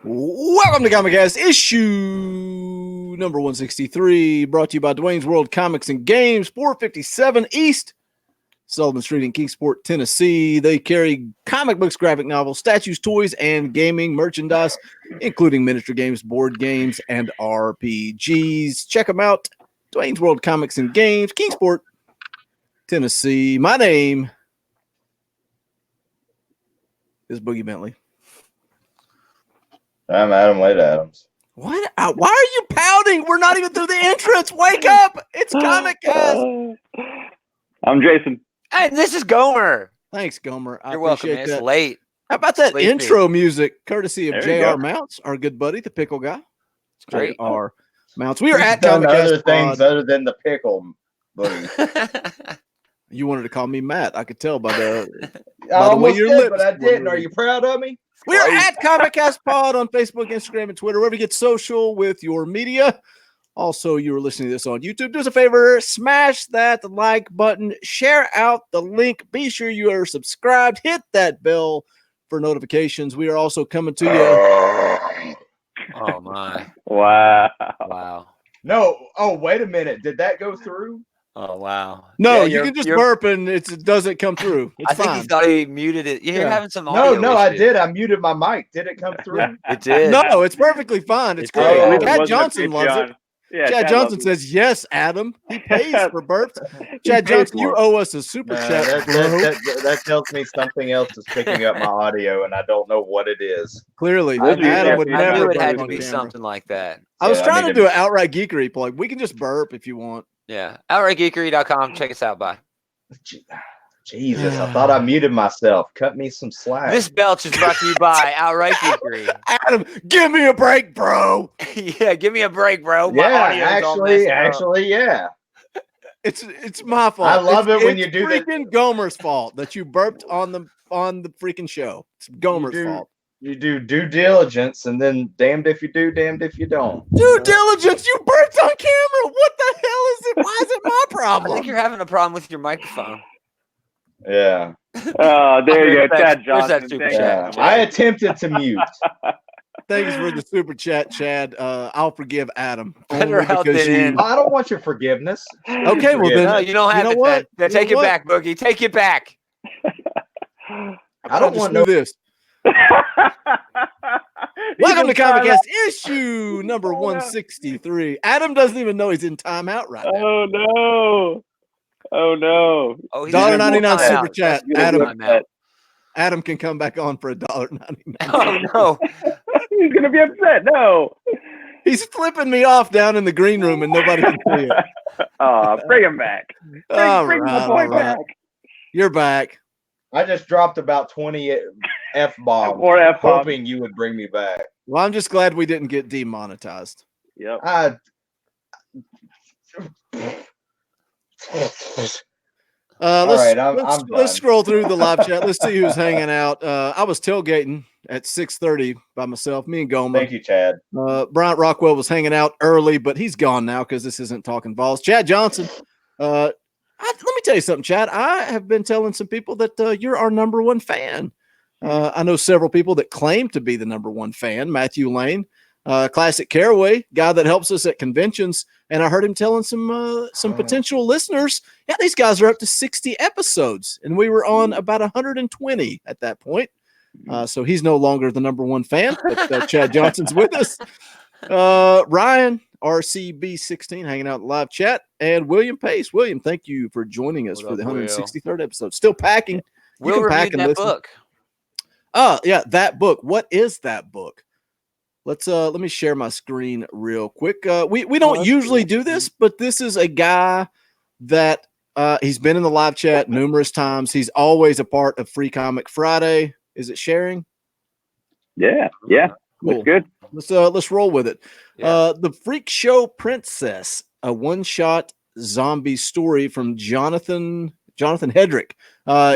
Welcome to ComicCast, issue number 163, brought to you by Dwayne's World Comics and Games, 457 East, Sullivan Street in Kingsport, Tennessee. They carry comic books, graphic novels, statues, toys, and gaming merchandise, including miniature games, board games, and RPGs. Check them out, Dwayne's World Comics and Games, Kingsport, Tennessee. My name is Boogie Bentley. I'm Adam Late Adams. What? Why are you pouting? We're not even through the entrance. Wake up! It's ComicCast. I'm Jason. And this is Gaumer. Thanks, Gaumer. You're welcome, man. It's late. How about that Sleepy. intro music, courtesy of There you J.R. go. Mounts, our good buddy, the pickle guy? It's great. J.R. Mounts. We are at Done other ComicCast things Pod. other than the pickle. Boogie. You wanted to call me Matt. I could tell by the I the way almost your did, lips but I were didn't. Are moving. you proud of me? We are at ComicCast Pod on Facebook, Instagram, and Twitter, wherever you get social with your media. Also, you are listening to this on YouTube. Do us a favor, smash that like button, share out the link. Be sure you are subscribed. Hit that bell for notifications. We are also coming to you. Oh, my. Wow. Wow. No. Oh, wait a minute. Did that go through? Oh, wow. No, Yeah, you can just burp and it doesn't come through. It's I think fine. he thought he muted it. You're Yeah. having some No, audio I issues. did. I muted my mic. Did it come through? It did. No, it's perfectly fine. It's It's great. great. It Chad wasn't a Johnson loves it. Patreon. Yeah, Chad Johnson loves it. says, yes, Adam. He pays for burps. He Chad pays Johnson, for you it. owe us a super No, chat, bro. that tells me something else is picking up my audio, and I don't know what it is. Clearly, This is Adam would definitely- I never knew it burp had to on be camera. something like that. I was Yeah, I trying need to to- do an outright geekery plug. We can just burp if you want. Yeah. OutRightGeekery.com. Check us out. Bye. Jesus, I thought I muted myself. Cut me some slack. This belch is brought to you by Outright Geekery. Adam, give me a break, bro. Yeah, give me a break, bro. My yeah, audio's all messed up. actually, yeah. It's my fault. I love It's- it when it's you do that. freaking Gomer's fault that you burped on the freaking show. It's Gomer's You do. fault. You do due diligence, and then damned if you do, damned if you don't. Due diligence, you burped on camera. What the hell is it? Why is it my I problem? think you're having a problem with your microphone. Yeah, Oh, there you go, There's Chad that Johnson. super Thank chat. you yeah. so much. I attempted to mute. Thanks for the super chat, Chad. I'll forgive Adam. Better only out because than in. I don't want your forgiveness. Okay, well then. No, you don't have know it. what? Then You take know it what? back, Boogie. Take it back. I don't just want do no. this. Welcome to ComicCast issue number 163. Adam doesn't even know he's in timeout right now. Oh no! Oh no! Oh, he's $1.99 in full super timeout. chat. That's Adam. good timeout. Adam can come back on for $1.99. Oh no! He's gonna be upset. No. He's flipping me off down in the green room and nobody can see it. Bring him back. Bring my boy back. You're back. I just dropped about 20 F-bombs, Or F-bombs. hoping you would bring me back. Well, I'm just glad we didn't get demonetized. Yep. All Let's, right, I'm let's done. scroll through the live chat. Let's see who's hanging out. I was tailgating at 6:30 by myself, me and Gomer. Thank you, Chad. Bryant Rockwell was hanging out early, but he's gone now because this isn't Talking Balls. Chad Johnson. Let me tell you something, Chad. I have been telling some people that you're our number one fan. I know several people that claim to be the number one fan. Matthew Lane, Classic Caraway, guy that helps us at conventions, and I heard him telling some potential listeners, yeah, these guys are up to 60 episodes, and we were on about 120 at that point. So he's no longer the number one fan, but Chad Johnson's with us. Ryan RCB16 hanging out in the live chat, and William Pace. William, thank you for joining us What for the up, Will? 163rd episode. Still packing. We'll can pack review and that listen. book. Oh, yeah, that book. What is that book? Let me share my screen real quick. We don't usually do this, but this is a guy that he's been in the live chat numerous times. He's always a part of Free Comic Friday. Is it sharing? Yeah. Cool. Looks good. Let's roll with it. Yeah. The Freakshow Princess, a one-shot zombie story from Jonathan Hedrick.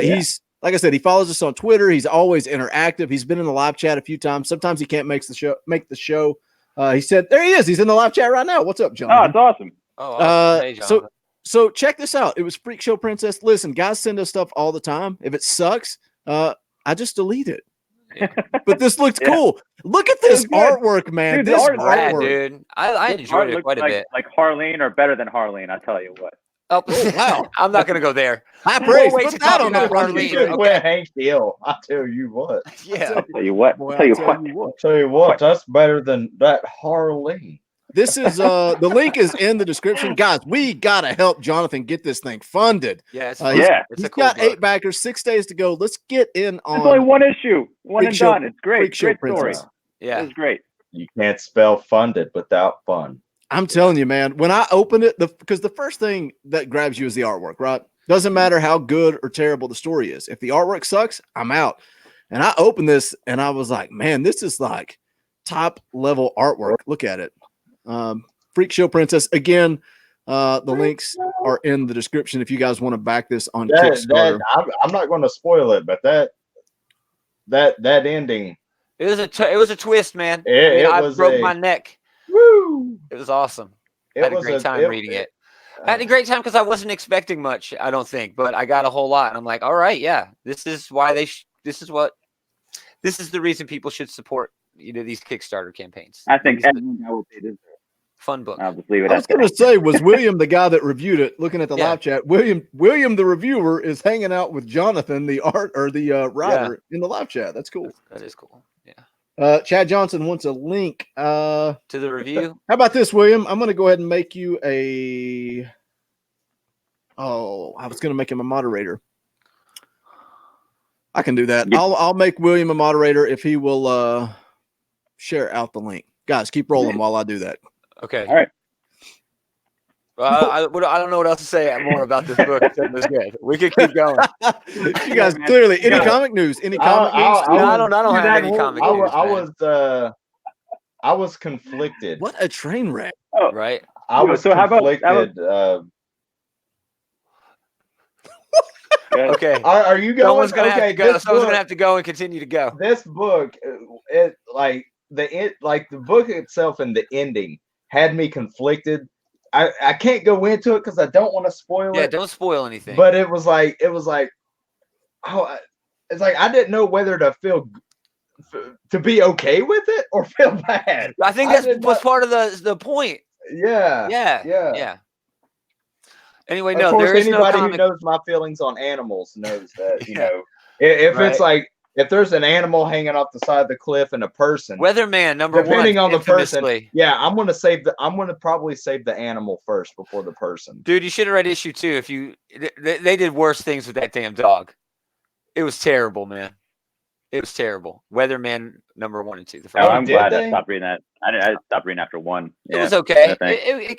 He's, like I said, he follows us on Twitter. He's always interactive. He's been in the live chat a few times. Sometimes he can't make the show. He said, there he is. He's in the live chat right now. What's up, Oh, Jonathan? it's awesome. Oh, awesome. Hey, Jonathan. So check this out. It was Freakshow Princess. Listen, guys send us stuff all the time. If it sucks, I just delete it. But this looks Yeah. cool. Look at this It's good. artwork, man. Dude, the this art is rad, artwork. Dude. I This enjoyed art it looks quite a bit. like Harleen or better than Harleen. I tell you what. Oh, wow. I'm not going to go there. High We'll praise. wait Put to that talk on the about front of Harleen. the Just shirt. win Hank Hill. I tell you what. Yeah. I'll tell you what. Boy, I'll tell you I'll what. I'll tell you what. That's better than that Harleen. This is the link is in the description. Guys, we gotta help Jonathan get this thing funded. Yeah, it's, He's- Yeah. it's He's a cool got book. 8 backers, 6 days to go. Let's get in It's only on one issue, one and Freakshow- done. It's great. Freakshow Great story. Princess. Yeah. It's great. You can't spell funded without fun. I'm telling you, man, when I opened it, because the first thing that grabs you is the artwork, right? Doesn't matter how good or terrible the story is. If the artwork sucks, I'm out. And I opened this and I was like, man, this is like top level artwork. Look at it. Freakshow Princess. Again, the links are in the description if you guys want to back this on Kickstarter. I'm not going to spoil it, but that ending. It was a twist, man. It I broke my neck. Woo! It was awesome. I had a great time reading it. I had a great time because I wasn't expecting much, I don't think, but I got a whole lot. And I'm like, all right, yeah, this is why this is the reason people should support these Kickstarter campaigns. I think everyone got what they deserve. Fun book. I'll just leave it I at was going to say, was William the guy that reviewed it? Looking at the Yeah. live chat, William, the reviewer, is hanging out with Jonathan, the writer, in the live chat. That's cool. That is cool. Yeah. Chad Johnson wants a link. To the review. How about this, William? I'm going to go ahead and make you a. Oh, I was going to make him a moderator. I can do that. Yep. I'll make William a moderator if he will share out the link. Guys, keep rolling while I do that. Okay. All right. Well, I don't know what else to say more about this book. It was good. We could keep going. You guys clearly any comic news? Any comic news? I don't have any comic news. I was conflicted. What a train wreck! Right. I was So how about- conflicted. Okay. Are you going? Someone's gonna have to go. This Someone's book- gonna have to go and continue to go. This book, the book itself and the ending had me conflicted. I can't go into it because I don't want to spoil Yeah, it. don't spoil anything. But it was like, oh, it's like I didn't know whether to to be okay with it or feel bad. I think I that did was not- part of the point. Yeah. Yeah. Anyway, Of no, course, there is no anybody who comic. knows my feelings on animals knows that, Yeah. if Right. it's like, if there's an animal hanging off the side of the cliff and a person, Weatherman number depending one. on the person, infamously. yeah, I'm gonna probably save the animal first before the person. Dude, you should have read issue 2. If you, they did worse things with that damn dog. It was terrible, man. It was terrible. Weatherman number 1 and 2. The first Oh, one. I'm did glad they? I stopped reading that. I stopped reading after 1. It was okay. no thanks. It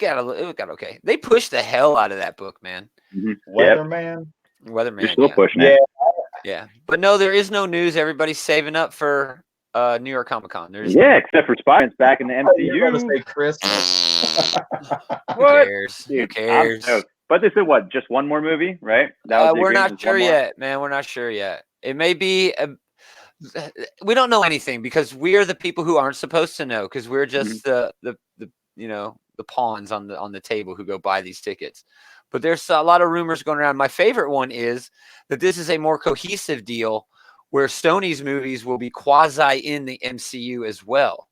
got okay. They pushed the hell out of that book, man. Yep. Weatherman. Weatherman. You're still yeah. pushing Yeah. it. Yeah, but no, there is no news. Everybody's saving up for New York Comic Con. There's Yeah, except for Spider-Man's back in the You're gonna MCU. say Christmas. who What? cares? Who Dude, I'm cares? stoked. But they said what? Just one more movie, right? That was the We're agreement, not just one sure more? yet, man. We're not sure yet. It may be. We don't know anything because we are the people who aren't supposed to know because we're just the pawns on the table who go buy these tickets. But there's a lot of rumors going around. My favorite one is that this is a more cohesive deal where Sony's movies will be quasi in the MCU as well.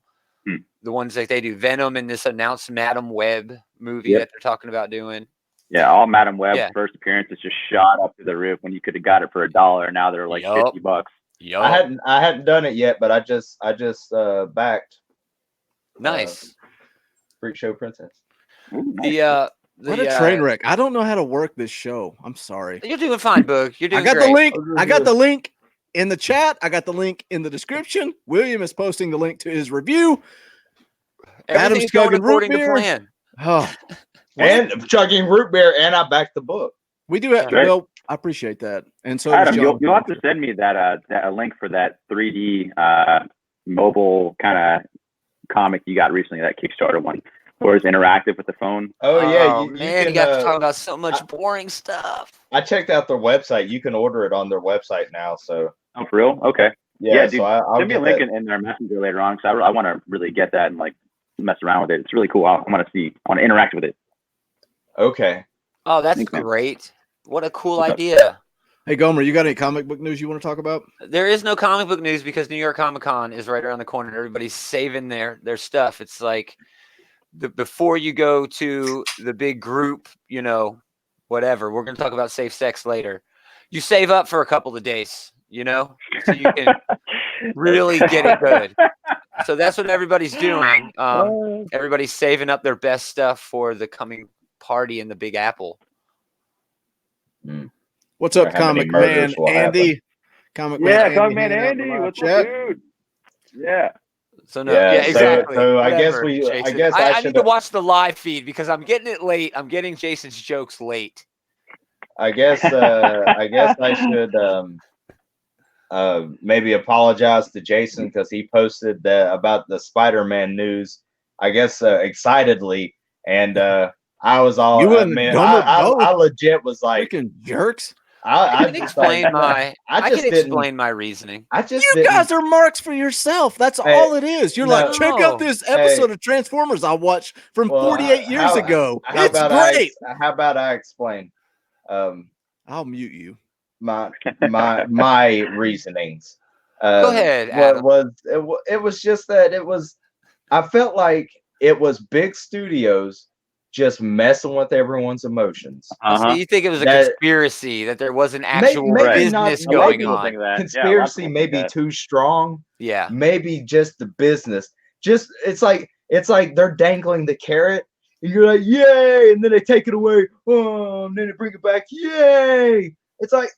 The ones that they do, Venom and this announced Madam Web movie that they're talking about doing. Yeah, all Madam Web's Yeah. first appearances just shot up to the roof when you could have got it for $1. Now they're like Yup. $50. Yup. I hadn't done it yet, but I just backed Nice. Freakshow Princess. Ooh, nice. What a train wreck! I don't know how to work this show. I'm sorry. You're doing fine, Boog. You're doing I got great. the link. I got the link in the chat. I got the link in the description. William is posting the link to his review. Everything's going according to plan. Oh, And chugging root beer, and I backed the book. we do have. Right. Well, I appreciate that. And so does Adam, John. you'll have to send me that a link for that 3D mobile kind of comic you got recently, that Kickstarter one, where it's interactive with the phone. Oh yeah, Man, you got to talk about so much boring stuff. I checked out their website. You can order it on their website now. So Oh, for real? Okay. yeah, dude, so I'll send me a get link that. in their messenger later on because I want to really get that and like mess around with it. It's really cool. I want to interact with it. Okay. Oh, that's Thanks, man. great. What a cool What's up? idea. Hey, Gomer, you got any comic book news you want to talk about? There is no comic book news because New York Comic Con is right around the corner. Everybody's saving their stuff. It's like before you go to the big group, whatever. We're going to talk about safe sex later. You save up for a couple of days, so you can really get it good. So that's what everybody's doing. Everybody's saving up their best stuff for the coming party in the Big Apple. What's up, Comic Man Andy? Comic Man Andy. What's up, dude? Yeah. So exactly. So Whatever, I guess I need to watch the live feed because I'm getting it late. I'm getting Jason's jokes late. I guess I should maybe apologize to Jason because he posted about the Spider-Man news. I guess excitedly, and I was all. I legit was like, freaking jerks. I can explain my reasoning. You guys are marks for yourself. That's all it is. You're like, check out this episode of Transformers I watched from 48 years ago. It's great. How about I explain? I'll mute you. My reasonings. Go ahead, Adam. It was just that I felt like it was big studios just messing with everyone's emotions. So you think it was a conspiracy, that there was an actual business going on? Conspiracy may be too strong. Yeah. Maybe just the business. It's like they're dangling the carrot. And you're like, yay, and then they take it away. Oh, and then they bring it back. Yay. It's like,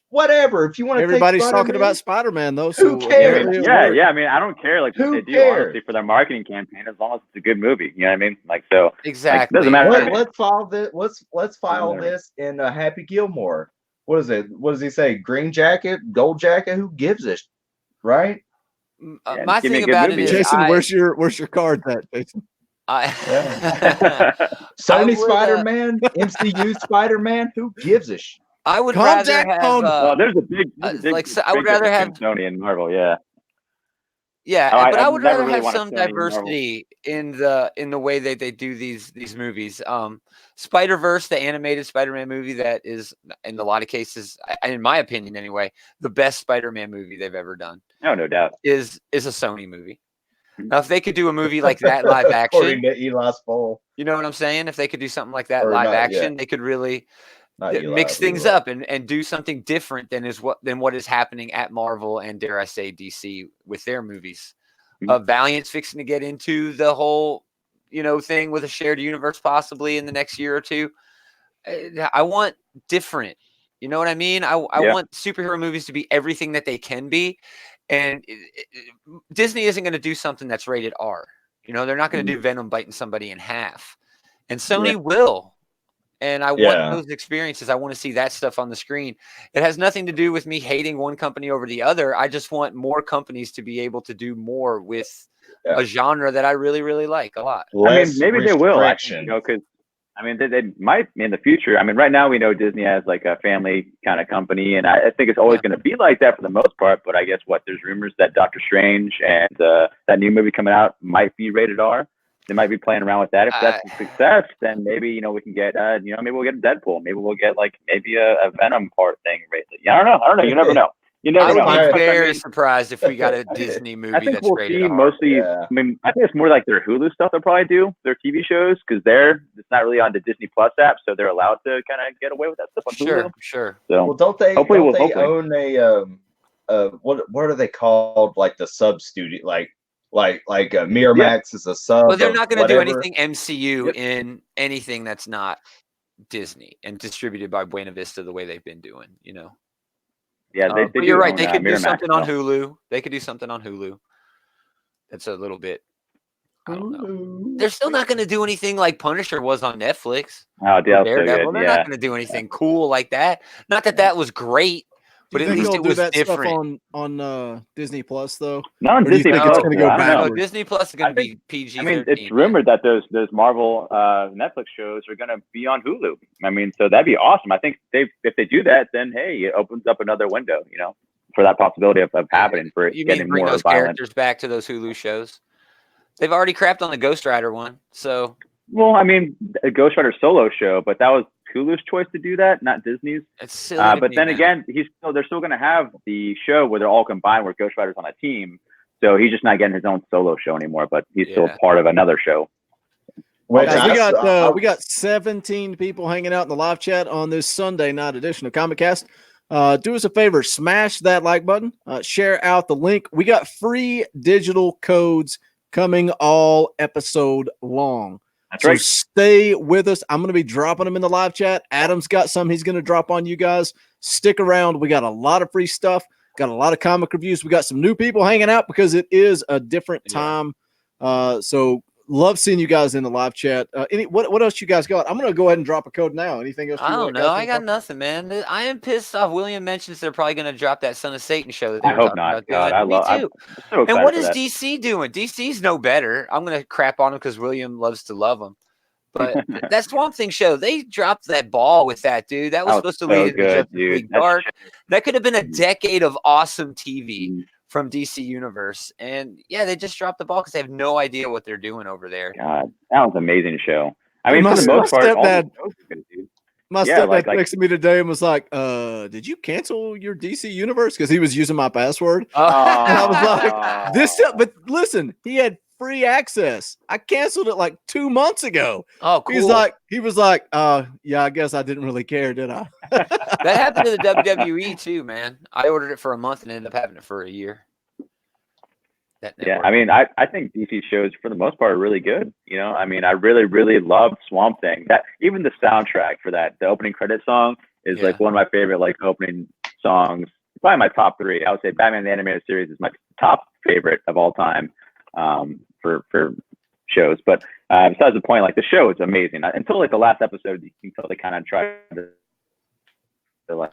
whatever. If you want to, everybody's talking about Spider-Man though. Who cares? Yeah. I mean, I don't care like what they do honestly for their marketing campaign as long as it's a good movie. You know what I mean? Like so. Exactly. Doesn't matter. Let's file this. Let's file this in Happy Gilmore. What is it? What does he say? Green jacket, gold jacket. Who gives a right? My thing about it is, Jason, where's your card at, Jason? Sony Spider-Man, MCU Spider-Man. Who gives a shit? I would rather have. There's a big I would rather have Sony and Marvel. Yeah. Yeah, but I would rather have some diversity in the way that they do these movies. Spider-Verse, the animated Spider-Man movie, that is in a lot of cases, in my opinion anyway, the best Spider-Man movie they've ever done. Oh, no doubt. Is a Sony movie. Now, if they could do a movie like that live action, according to Eli's poll, you know what I'm saying? If they could do something like that live action, they could really mix things up and do something different than what is happening at Marvel and, dare I say, DC with their movies. Valiant's fixing to get into the whole thing with a shared universe possibly in the next year or two. I want different. You know what I mean? I want superhero movies to be everything that they can be. And Disney isn't going to do something that's rated R. They're not going to do Venom biting somebody in half. And Sony will. And I want those experiences. I want to see that stuff on the screen. It has nothing to do with me hating one company over the other. I just want more companies to be able to do more with a genre that I really, really like a lot. I mean, maybe they will, because they might in the future. I mean, right now we know Disney has like a family kind of company, and I think it's always going to be like that for the most part. But I guess there's rumors that Doctor Strange and that new movie coming out might be rated R. They might be playing around with that. If that's a success, then maybe we can get maybe we'll get Deadpool. Maybe we'll get maybe a Venom part thing rated. I don't know. You never know. I would be very surprised if we got a Disney movie. I think that's we'll rated see R. mostly. I mean, I think it's more like their Hulu stuff. They'll probably do their TV shows because it's not really on the Disney Plus app, so they're allowed to kind of get away with that stuff on Hulu. Sure. So, well, don't they own a what are they called? Like the sub studio, like Miramax is a sub. Well, they're not going to do anything MCU in anything that's not Disney and distributed by Buena Vista the way they've been doing. Yeah, but you're right. They could do something on Hulu. They could do something on Hulu. That's a little bit. I don't know. They're still not going to do anything like Punisher was on Netflix. Oh, Daredevil. They're not going to do anything cool like that. Not that was great. But at least it was different. On Disney Plus, though. Not on Disney Plus. It's going to go backwards? No, Disney Plus is going to be PG-13. I mean, it's rumored that those Marvel Netflix shows are going to be on Hulu. I mean, so that'd be awesome. I think if they do that, then hey, it opens up another window, for that possibility of happening for it. You mean bring those characters back to those Hulu shows? They've already crapped on the Ghost Rider one, so. Well, I mean, a Ghost Rider solo show, but that was Hulu's choice to do that, not Disney's. It's silly. But then again, they're still going to have the show where they're all combined, where Ghost Rider's on a team. So he's just not getting his own solo show anymore, but he's still part of another show. Guys, we got 17 people hanging out in the live chat on this Sunday night edition of ComicCast. Do us a favor, smash that like button, share out the link. We got free digital codes coming all episode long. That's right. So stay with us. I'm going to be dropping them in the live chat. Adam's got some he's going to drop on you guys. Stick around. We got a lot of free stuff. Got a lot of comic reviews. We got some new people hanging out because it is a different time. So love seeing you guys in the live chat. What else you guys got? I'm going to go ahead and drop a code now. Anything else? I don't know. I got nothing, man. I am pissed off. William mentions they're probably going to drop that Son of Satan show. That I hope not. God, I love. Me too. So and what is DC doing? DC's no better. I'm going to crap on him because William loves to love him. But that Swamp Thing show, they dropped that ball with that, dude. That was supposed to lead into Justice Dark. That could have been a decade of awesome TV from DC Universe. And yeah, they just dropped the ball because they have no idea what they're doing over there. God, that was an amazing show. I mean, for the most part, my stepdad texted me today and was like, did you cancel your DC Universe? Because he was using my password. And I was like, but listen, he had free access. I canceled it like 2 months ago. Oh, cool. He was like, yeah, I guess I didn't really care, did I? That happened to the WWE too, man. I ordered it for a month and ended up having it for a year. Yeah, I mean, I think DC shows for the most part are really good. You know, I mean, I really, really love Swamp Thing. That even the soundtrack for that, the opening credit song is like one of my favorite opening songs. Probably my top three. I would say Batman the Animated Series is my top favorite of all time. For shows, but besides the point, the show is amazing until the last episode. You can tell they kind of tried to but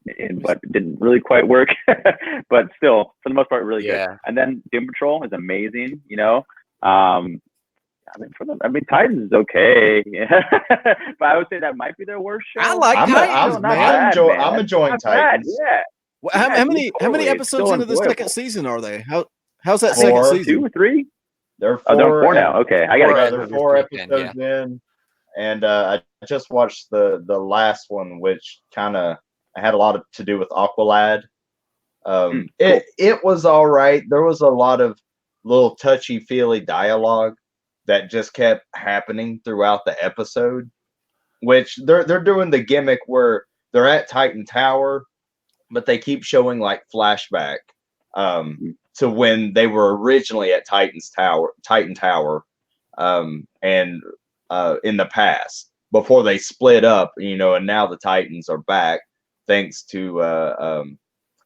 it didn't really quite work. But still, for the most part, really good. And then Doom Patrol is amazing. You know, I mean, Titans is okay, but I would say that might be their worst show. I like Titans, man. I'm enjoying Titans. Yeah. Well, how many episodes into the second season are they? How's that second season? 2 or 3? There are four now. Okay, I gotta go. 4 episodes in, and I just watched the last one, which kind of had a lot to do with Aqualad. It was all right. There was a lot of little touchy feely dialogue that just kept happening throughout the episode, which they're doing the gimmick where they're at Titan Tower, but they keep showing flashback. To when they were originally at Titan Tower, and in the past before they split up, and now the Titans are back thanks to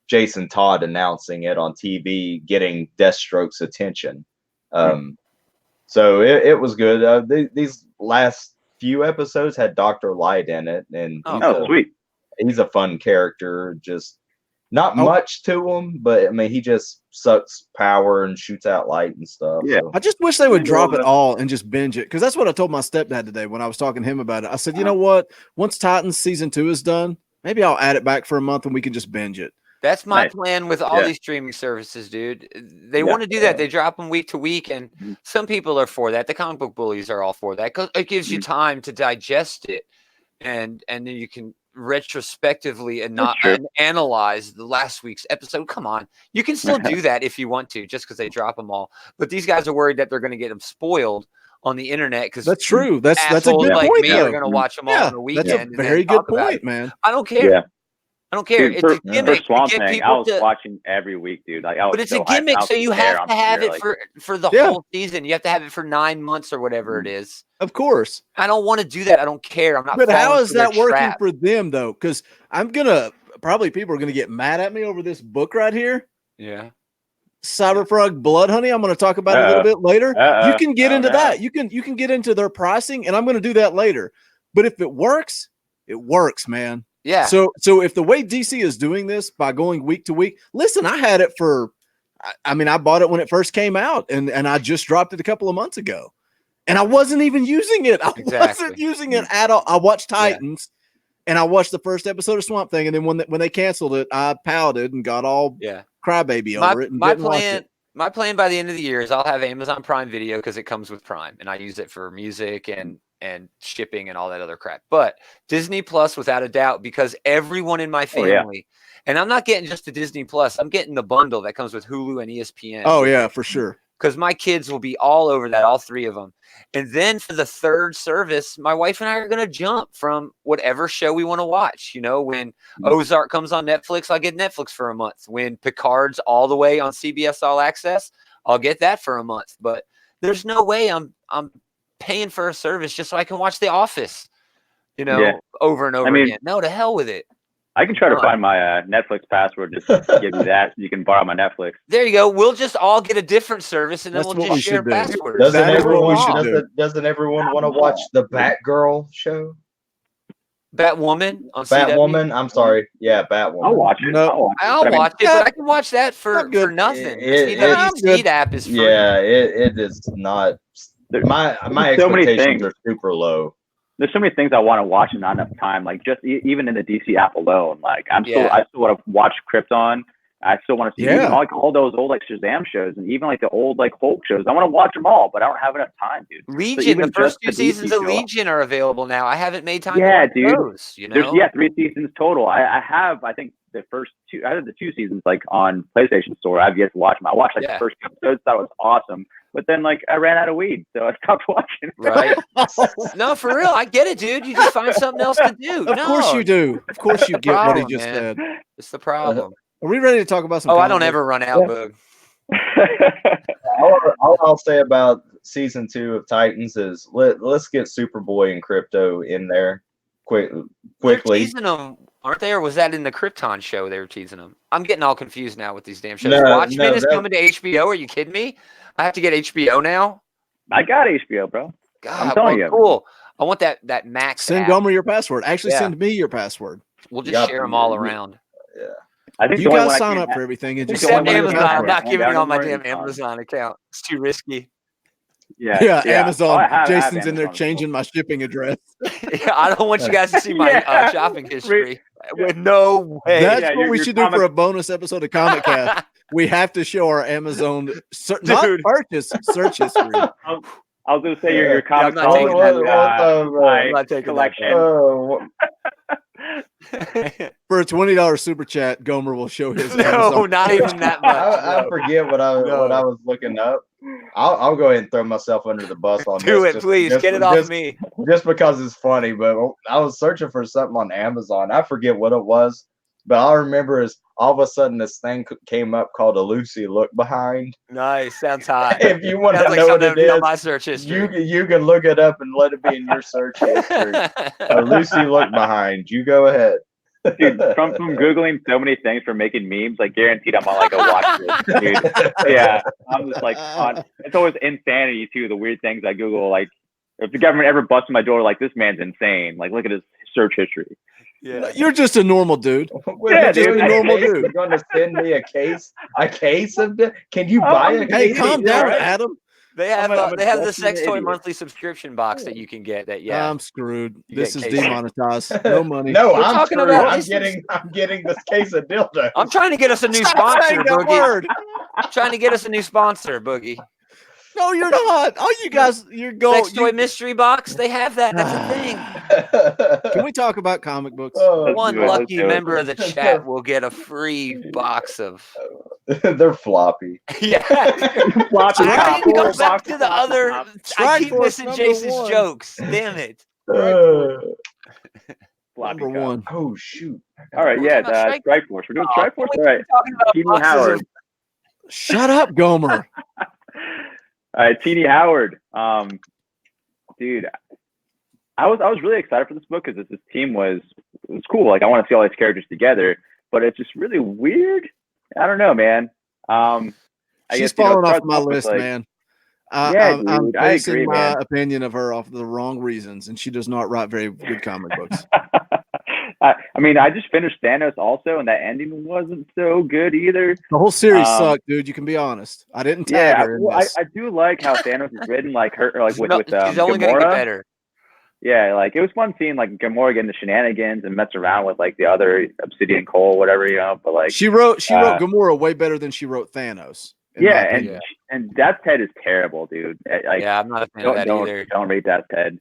Jason Todd announcing it on TV, getting Deathstroke's attention. So it was good. These last few episodes had Dr. Light in it, and sweet. He's a fun character. Just not much to him, but I mean, he just sucks power and shoots out light and stuff. Yeah, so. I just wish they would drop it all and just binge it, because that's what I told my stepdad today when I was talking to him about it. I said, you know what? Once Titans season 2 is done, maybe I'll add it back for a month and we can just binge it. That's my plan with all these streaming services, dude. They want to do that. They drop them week to week, and some people are for that. The comic book bullies are all for that because it gives you time to digest it, and then you can retrospectively and analyze the last week's episode. Come on, you can still do that if you want to, just because they drop them all. But these guys are worried that they're going to get them spoiled on the internet, because that's true. That's a good point. Me are going to watch them all on the weekend. That's a very good point, man. I don't care. Yeah. I don't care. Dude, it's a gimmick. Swamp Thing, I was watching every week, dude. But it's a gimmick, so you have to have it for the whole season. You have to have it for 9 months or whatever it is. Of course. I don't want to do that. I don't care. I'm not. But how is that working for them, though? Because people are gonna get mad at me over this book right here. Yeah. Cyberfrog Blood Honey. I'm going to talk about it a little bit later. You can get into that. You can get into their pricing, and I'm going to do that later. But if it works, man. Yeah. So if the way DC is doing this by going week to week, listen, I had it I bought it when it first came out, and I just dropped it a couple of months ago, and I wasn't even using it. I wasn't using it at all. I watched Titans, and I watched the first episode of Swamp Thing, and then when they canceled it, I pouted and got all crybaby over it. And my plan by the end of the year is I'll have Amazon Prime Video because it comes with Prime, and I use it for music and shipping and all that other crap. But Disney Plus, without a doubt, because everyone in my family, and I'm not getting just the Disney Plus, I'm getting the bundle that comes with Hulu and ESPN. Oh yeah, for sure. Because my kids will be all over that, all three of them. And then for the third service, my wife and I are going to jump from whatever show we want to watch. You know, when Ozark comes on Netflix, I'll get Netflix for a month. When Picard's all the way on CBS All Access, I'll get that for a month. But there's no way I'm paying for a service just so I can watch The Office, you know, over and over again. No, to hell with it. I can try to find my Netflix password just to give you that so you can borrow my Netflix. There you go. We'll just all get a different service and then we'll just share passwords. Doesn't everyone want to watch the Batgirl show? Batwoman on Batwoman? CW? I'm sorry. Yeah, Batwoman. I'll watch it. No, I'll watch it, but I can watch that for nothing. The CW app is free. Yeah, it is not. My expectations are super low. There's so many things I want to watch and not enough time. Like just even in the DC app alone, like I still want to watch Krypton. I still want to see even, like all those old like Shazam shows and even like the old like Hulk shows. I want to watch them all, but I don't have enough time, dude. Legion, the first 2 seasons of Legion are available now. I haven't made time to watch those. You know, there's 3 seasons total. I think the first 2 out of the 2 seasons like on PlayStation Store. I've yet to watch them. I watched like the first 2 episodes, thought it was awesome. But then, like, I ran out of weed, so I stopped watching. Right? No, for real. I get it, dude. You just find something else to do. Of course you do. Of course you get what he just said. It's the problem. Are we ready to talk about some? I don't ever run out, Boog. All I'll say about season 2 of Titans is let's get Superboy and Crypto in there quickly. They're teasing them, aren't they? Or was that in the Krypton show they were teasing them? I'm getting all confused now with these damn shows. Watchmen is coming to HBO. Are you kidding me? I have to get HBO now? I got HBO, bro. God, I'm telling you. Cool. I want that Max Send app. Gaumer your password. Actually, send me your password. We'll just share them all around. Yeah. I think you guys sign up for everything. And just Except Amazon. I'm not giving you all my damn Amazon account. It's too risky. Yeah, Amazon. Jason's in there changing my shipping address. I don't want you guys to see my shopping history. With no way. That's what we should do for a bonus episode of ComicCast. We have to show our Amazon not purchase search history. I was going to say your comic I'm not taking collection. For a $20 super chat, Gaumer will show his. No, not even that much. I forget what I was looking up. I'll go ahead and throw myself under the bus on this. Do it, please. Get it off me. Just because it's funny, but I was searching for something on Amazon. I forget what it was, but all I remember is all of a sudden this thing came up called a Lucy Look Behind. Nice. Sounds hot. If you want to know what it is, my search history. You can look it up and let it be in your search history. A Lucy Look Behind. You go ahead. Dude, from Googling so many things for making memes, like guaranteed I'm on like a watch list, dude. Yeah, I'm just like it's always insanity too. The weird things I Google, like if the government ever busts my door, like this man's insane. Like look at his search history. Yeah, you're just a normal dude. Yeah, dude, a normal dude. You're going to send me a case of this? Can you buy a case? Hey, calm down, Adam. They have the sex toy monthly subscription box that you can get. I'm screwed. This is demonetized. No money. No, I'm screwed. I'm getting this case of dildo. I'm trying to get us a new sponsor, Boogie. I'm trying to get us a new sponsor, Boogie. No, you're not. Oh, you guys, you're going. Sex toy mystery box. They have that. That's a thing. Can we talk about comic books? One lucky member of the chat will get a free box of. They're floppy. Yeah. Floppy. I need to go back to the other. I keep missing Jason's jokes. Damn it. Number one. Oh shoot. All right, Strikeforce. We're doing Strikeforce. All right. Teeny Howard. Shut up, Gaumer. All right, Teeny Howard. Dude, I was really excited for this book because this team was cool. Like I want to see all these characters together, but it's just really weird. I don't know, man. She's falling off my list, man. I'm basing my opinion of her off the wrong reasons, and she does not write very good comic books. I mean, I just finished Thanos also, and that ending wasn't so good either. The whole series sucked, dude. You can be honest. I didn't tag her in this. I do like how Thanos is written, like her, like with she's only gonna get better. Yeah, like it was fun seeing like Gamora getting the shenanigans and mess around with like the other Obsidian Cole, whatever, But like she wrote Gamora way better than she wrote Thanos. And Death's Head is terrible, dude. I'm not a fan of that either. Don't rate Death's Head.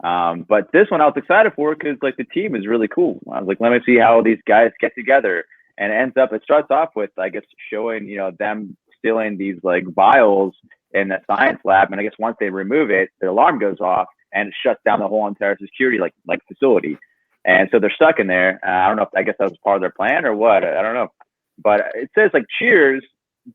But this one I was excited for because like the team is really cool. I was like, let me see how these guys get together. And it starts off with, I guess, showing, them stealing these like vials in the science lab. And I guess once they remove it, the alarm goes off and it shuts down the whole entire security like facility. And so they're stuck in there. I don't know I guess that was part of their plan or what. I don't know. But it says like cheers.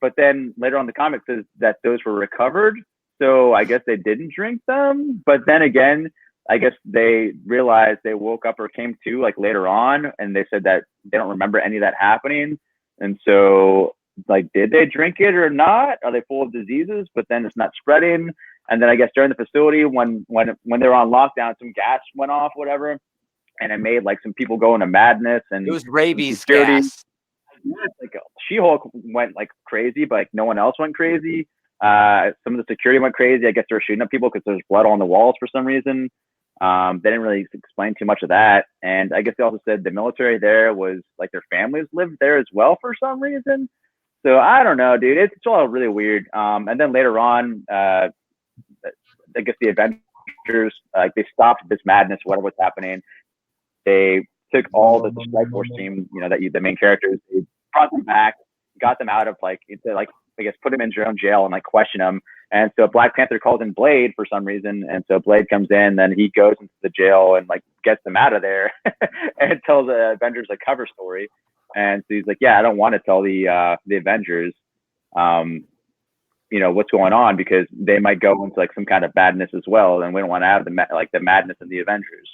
But then later on the comic says that those were recovered. So I guess they didn't drink them. But then again, I guess they realized they woke up or came to like later on, and they said that they don't remember any of that happening. And so like, did they drink it or not? Are they full of diseases? But then it's not spreading. And then I guess during the facility, when they were on lockdown, some gas went off, whatever, and it made like some people go into madness. And it was rabies gas. Like She-Hulk went like crazy, but like no one else went crazy. Some of the security went crazy. I guess they were shooting at people because there's blood on the walls for some reason. They didn't really explain too much of that. And I guess they also said the military there was like their families lived there as well for some reason. So I don't know, dude. It's all really weird. And then later on, I guess the Avengers, they stopped this madness, whatever was happening. They took all the Strikeforce team, the main characters, they brought them back, got them out of I guess put them in their own jail and like question them. And so Black Panther calls in Blade for some reason. And so Blade comes in, then he goes into the jail and like gets them out of there and tells the Avengers a cover story. And so he's like, yeah, I don't want to tell the Avengers, what's going on because they might go into like some kind of madness as well. And we don't want to have the madness in the Avengers.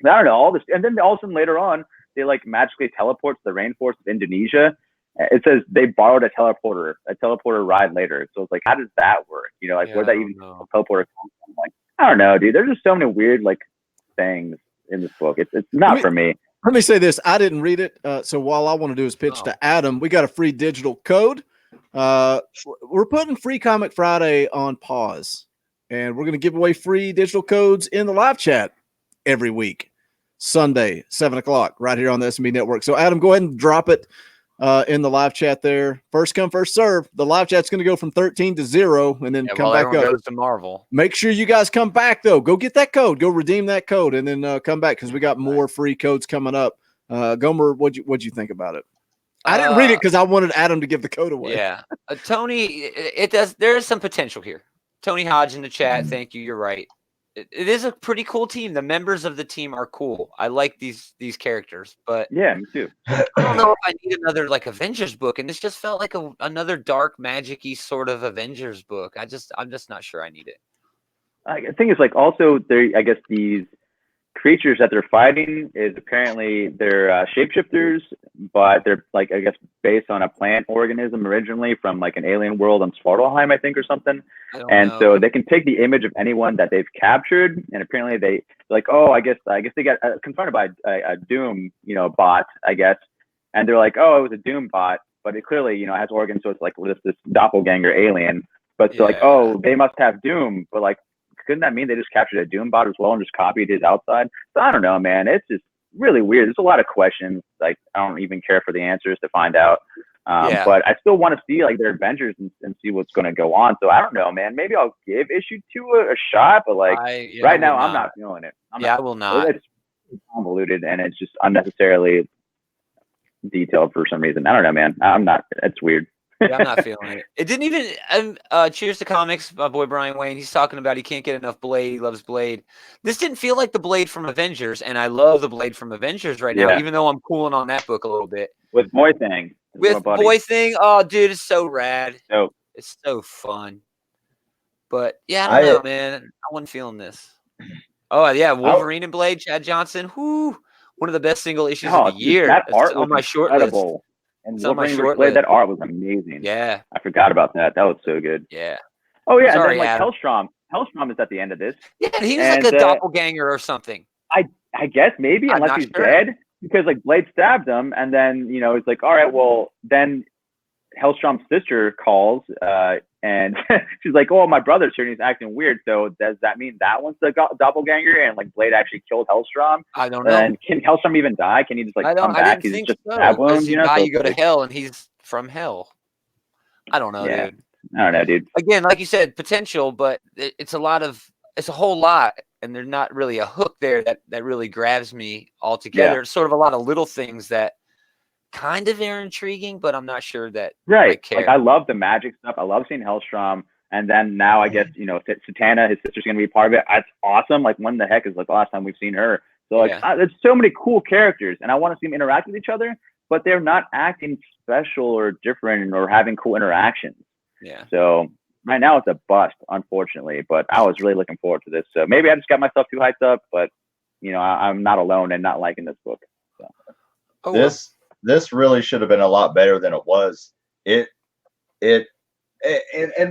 I don't know all this. And then all of a sudden later on, they like magically teleport to the rainforest of Indonesia. It says they borrowed a teleporter ride later. So it's like, how does that work? Where that even a teleporter come from? Like, I don't know, dude. There's just so many weird like things in this book. It's not for me. Let me say this. I didn't read it. So while I want to do is pitch to Adam, we got a free digital code. We're putting Free Comic Friday on pause, and we're going to give away free digital codes in the live chat every week, Sunday, 7:00, right here on the S&B Network. So Adam, go ahead and drop it in the live chat there. First come, first serve. The live chat's going to go from 13 to 0 and then come back up. Goes to Marvel. Make sure you guys come back, though. Go get that code. Go redeem that code and then come back because we got more free codes coming up. Gomer, what'd you think about it? I didn't read it because I wanted Adam to give the code away. Yeah. Tony, there is some potential here. Tony Hodge in the chat. Thank you. You're right. It is a pretty cool team. The members of the team are cool. I like these characters, but yeah, me too. I don't know if I need another like Avengers book, and this just felt like another dark, magic-y sort of Avengers book. I'm just not sure I need it. I think it's like also I guess these creatures that they're fighting is apparently they're shapeshifters, but they're like I guess based on a plant organism originally from like an alien world on Svartalheim, I think, or something. And so they can take the image of anyone that they've captured, and apparently they like, oh, I guess they got confronted by a Doom, bot, I guess, and they're like, oh, it was a Doom bot, but it clearly has organs, so it's like this doppelganger alien. But so like, oh, they must have Doom, but like, couldn't that mean they just captured a Doom bot as well and just copied his outside? So I don't know, man. It's just really weird. There's a lot of questions. Like, I don't even care for the answers to find out. But I still want to see like their adventures and see what's going to go on. So I don't know, man. Maybe I'll give issue 2 a shot, but like right now I'm not feeling it. I will not. It's convoluted and it's just unnecessarily detailed for some reason. I don't know, man. I'm not. It's weird. Yeah, I'm not feeling it. It didn't even. Cheers to Comics, my boy Brian Wayne. He's talking about he can't get enough Blade. He loves Blade. This didn't feel like the Blade from Avengers, and I love the Blade from Avengers right now. Even though I'm cooling on that book a little bit. With Boy Thing. Oh, dude, it's so rad. Dope. It's so fun. But yeah, I don't know, man. I wasn't feeling this. Oh yeah, Wolverine and Blade, Chad Johnson. Whoo, one of the best single issues of the year. That art was on my short list. And Wolverine that art was amazing. Yeah. I forgot about that. That was so good. Yeah. Oh, yeah. Sorry, and then like Hellstrom. Hellstrom is at the end of this. Yeah, he was like a doppelganger or something. I guess maybe, unless he's dead. Because like Blade stabbed him, and then it's like, all right, well, then Hellstrom's sister calls, and she's like, oh, my brother's here and he's acting weird. So does that mean that one's the doppelganger and like Blade actually killed Hellstrom? I don't know. And can Hellstrom even die? Can he just like come back? He's just stab wounds, you go to hell and he's from hell. I don't know, dude. I don't know, dude. Again, like you said, potential, but it's a whole lot, and there's not really a hook there that really grabs me altogether. Yeah. It's sort of a lot of little things that kind of are intriguing, but I'm not sure that Right. I care. Like I love the magic stuff. I love seeing Hellstrom. And then now I guess, you know, Satana, his sister's going to be part of it. That's awesome. Like when the heck is like the last time we've seen her? So like there's so many cool characters and I want to see them interact with each other, but they're not acting special or different or having cool interactions. Yeah. So right now it's a bust, unfortunately, but I was really looking forward to this. So maybe I just got myself too hyped up, but you know, I'm not alone in not liking this book. So. This really should have been a lot better than it was. And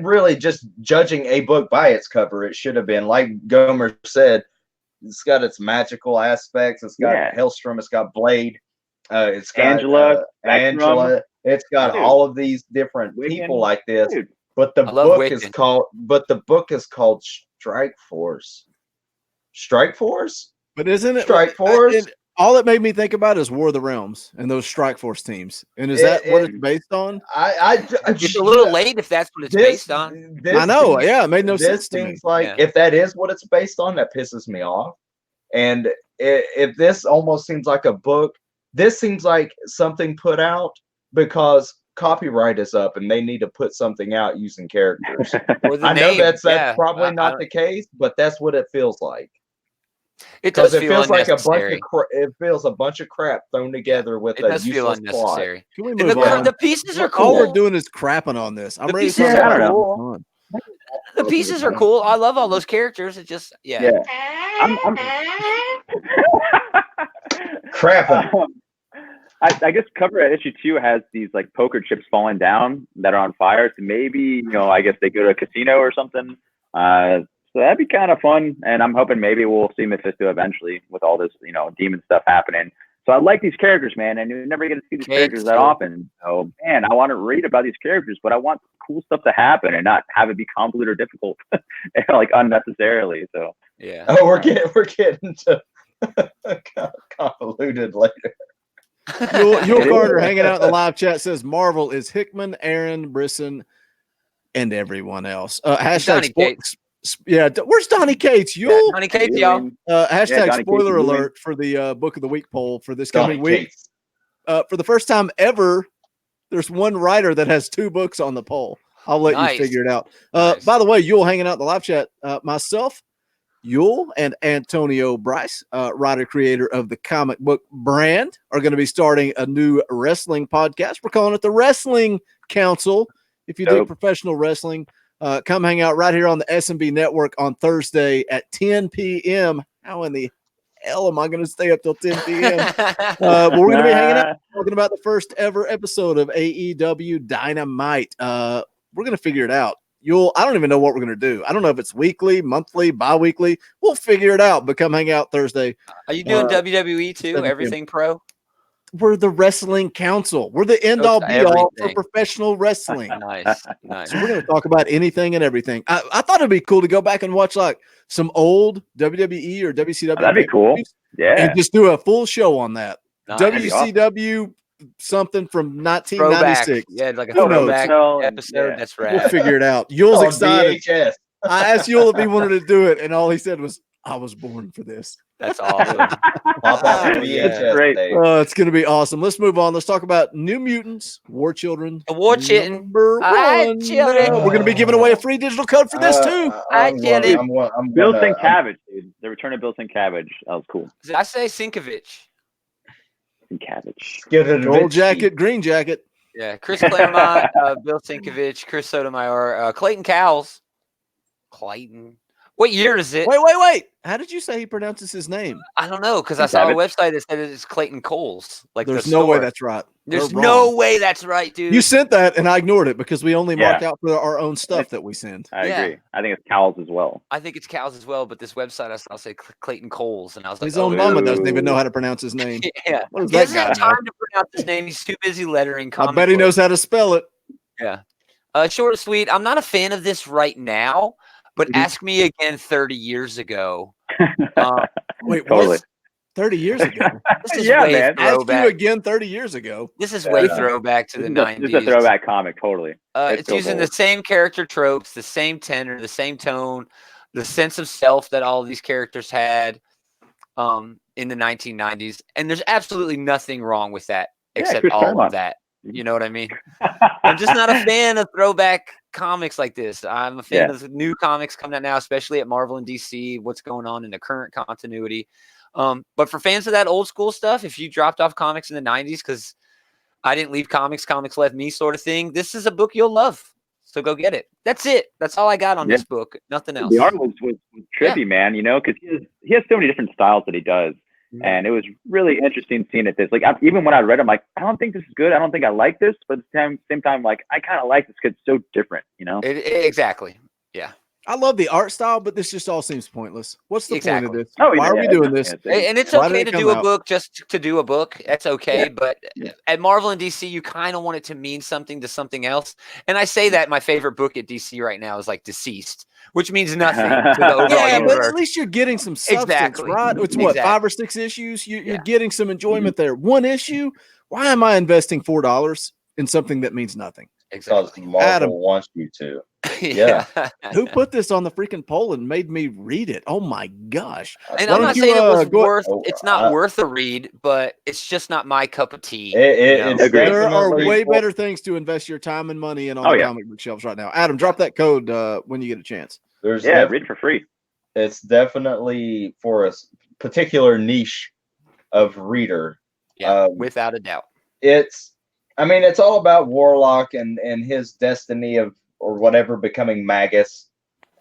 really just judging a book by its cover, it should have been, like Gaumer said, it's got its magical aspects. It's got Hellstrom. It's got Blade. It's got Angela. It's got all of these different people like this. But the book is called Strikeforce. Strikeforce? But isn't it Strikeforce? All it made me think about is War of the Realms and those Strikeforce teams. And is that what it's based on? It's a little late if that's what it's based on. I know. Yeah, it made no sense to me. Like if that is what it's based on, that pisses me off. And if this almost seems like a book, this seems like something put out because copyright is up and they need to put something out using characters. I know that's probably not the case, but that's what it feels like. It does feel feels like unnecessary. it feels a bunch of crap thrown together with a useless plot. Can we move on? The pieces are cool. All we're doing is crapping on this. I'm ready to talk about it. The pieces are cool. I love all those characters. It just I'm crapping. I guess cover at issue 2 has these like poker chips falling down that are on fire. So maybe, you know, I guess they go to a casino or something. So that'd be kind of fun. And I'm hoping maybe we'll see Mephisto eventually with all this, you know, demon stuff happening. So I like these characters, man. And you never get to see these characters that often. So, man, I want to read about these characters, but I want cool stuff to happen and not have it be convoluted or difficult, like unnecessarily. So, yeah. Oh, we're getting to convoluted later. Yul Carter hanging out in the live chat says Marvel is Hickman, Aaron, Brisson, and everyone else. Hashtag sports. Yeah, where's Donnie Cates? Donnie Cates, y'all. Hashtag spoiler alert for the book of the week poll for this coming week. For the first time ever, there's one writer that has 2 books on the poll. I'll let you figure it out. By the way, Yul hanging out in the live chat. Myself, Yul, and Antonio Bryce, writer creator of the comic book brand, are going to be starting a new wrestling podcast. We're calling it the Wrestling Council. If you do professional wrestling, come hang out right here on the S&B Network on Thursday at 10 p.m. How in the hell am I going to stay up till 10 p.m.? But we're going to be hanging out talking about the first ever episode of AEW Dynamite. We're going to figure it out. I don't even know what we're going to do. I don't know if it's weekly, monthly, bi-weekly. We'll figure it out, but come hang out Thursday. Are you doing WWE too? Everything pro? We're the Wrestling Council. We're the end-all, be-all for professional wrestling. Nice. So we're going to talk about anything and everything. I thought it'd be cool to go back and watch like some old WWE or WCW. That'd be cool. Yeah. And just do a full show on that. Nice. WCW something from 1996. Yeah, like a throwback episode. That's rad. We'll figure it out. Yul's excited. VHS. I asked Yul if he wanted to do it, and all he said was, I was born for this. That's awesome. Great. It's going to be awesome. Let's move on. Let's talk about New Mutants, War Children. War Children. Number 1. We're going to be giving away a free digital code for this, too. I get it. Bill Sienkiewicz, dude. The return of Bill Sienkiewicz. That was cool. Did I say Sienkiewicz? Sienkiewicz. Gold jacket, green jacket. Yeah. Chris Claremont, Bill Sienkiewicz, Chris Sotomayor, Clayton Cowles. Clayton. What year is it? Wait. How did you say he pronounces his name? I don't know, because I saw a website that said it's Clayton Coles. Like there's no way that's right. There's no way that's right, dude. You sent that, and I ignored it because we only mark out for our own stuff that we send. I agree. I think it's Cowles as well. I think it's Cowles as well, but this website I'll say Clayton Coles, and I was like, his own mama doesn't even know how to pronounce his name. Yeah, what does he doesn't have guy time to pronounce his name. He's too busy lettering. I bet he knows how to spell it. Yeah. Short and sweet. I'm not a fan of this right now. But ask me again 30 years ago. Wait, totally. 30 years ago. This is Yeah, way man. Ask you throwback. again 30 years ago. This is way throwback to the This 90s. is a throwback comic, totally. It's using the same character tropes, the same tenor, the same tone, the sense of self that all these characters had in the 1990s. And there's absolutely nothing wrong with that except Chris all Claremont. of that. You know what I mean? I'm just not a fan of throwback comics like this. I'm a fan of new comics coming out now, especially at Marvel and DC, what's going on in the current continuity. But for fans of that old school stuff, if you dropped off comics in the 90s because I didn't leave comics, comics left me sort of thing, this is a book you'll love. So go get it. That's it. That's all I got on this book. Nothing else. The art was trippy, man, you know, because he has so many different styles that he does. And it was really interesting seeing it. Like, even when I read it, I'm like, I don't think this is good. I don't think I like this. But at the same time, like, I kind of like this because it's so different, you know? Exactly. Yeah. I love the art style, but this just all seems pointless. What's the point of this? Oh, Why are we doing this? And it's okay to do a book just to do a book. That's okay. Yeah. But at Marvel and DC, you kind of want it to mean something to something else. And I say that my favorite book at DC right now is like Deceased, which means nothing to the overall universe. But at least you're getting some substance, right? It's what, 5 or 6 issues? You're getting some enjoyment there. One issue? Why am I investing $4 in something that means nothing? Because Marvel wants you to. Yeah. Who put this on the freaking poll and made me read it? Oh my gosh. And I'm not saying it was worth it's not worth a read, but it's just not my cup of tea. There are way better things to invest your time and money in on the comic book shelves right now. Adam, drop that code when you get a chance. Read it for free. It's definitely for a particular niche of reader. Yeah, without a doubt. It's all about Warlock and his destiny of or whatever becoming Magus,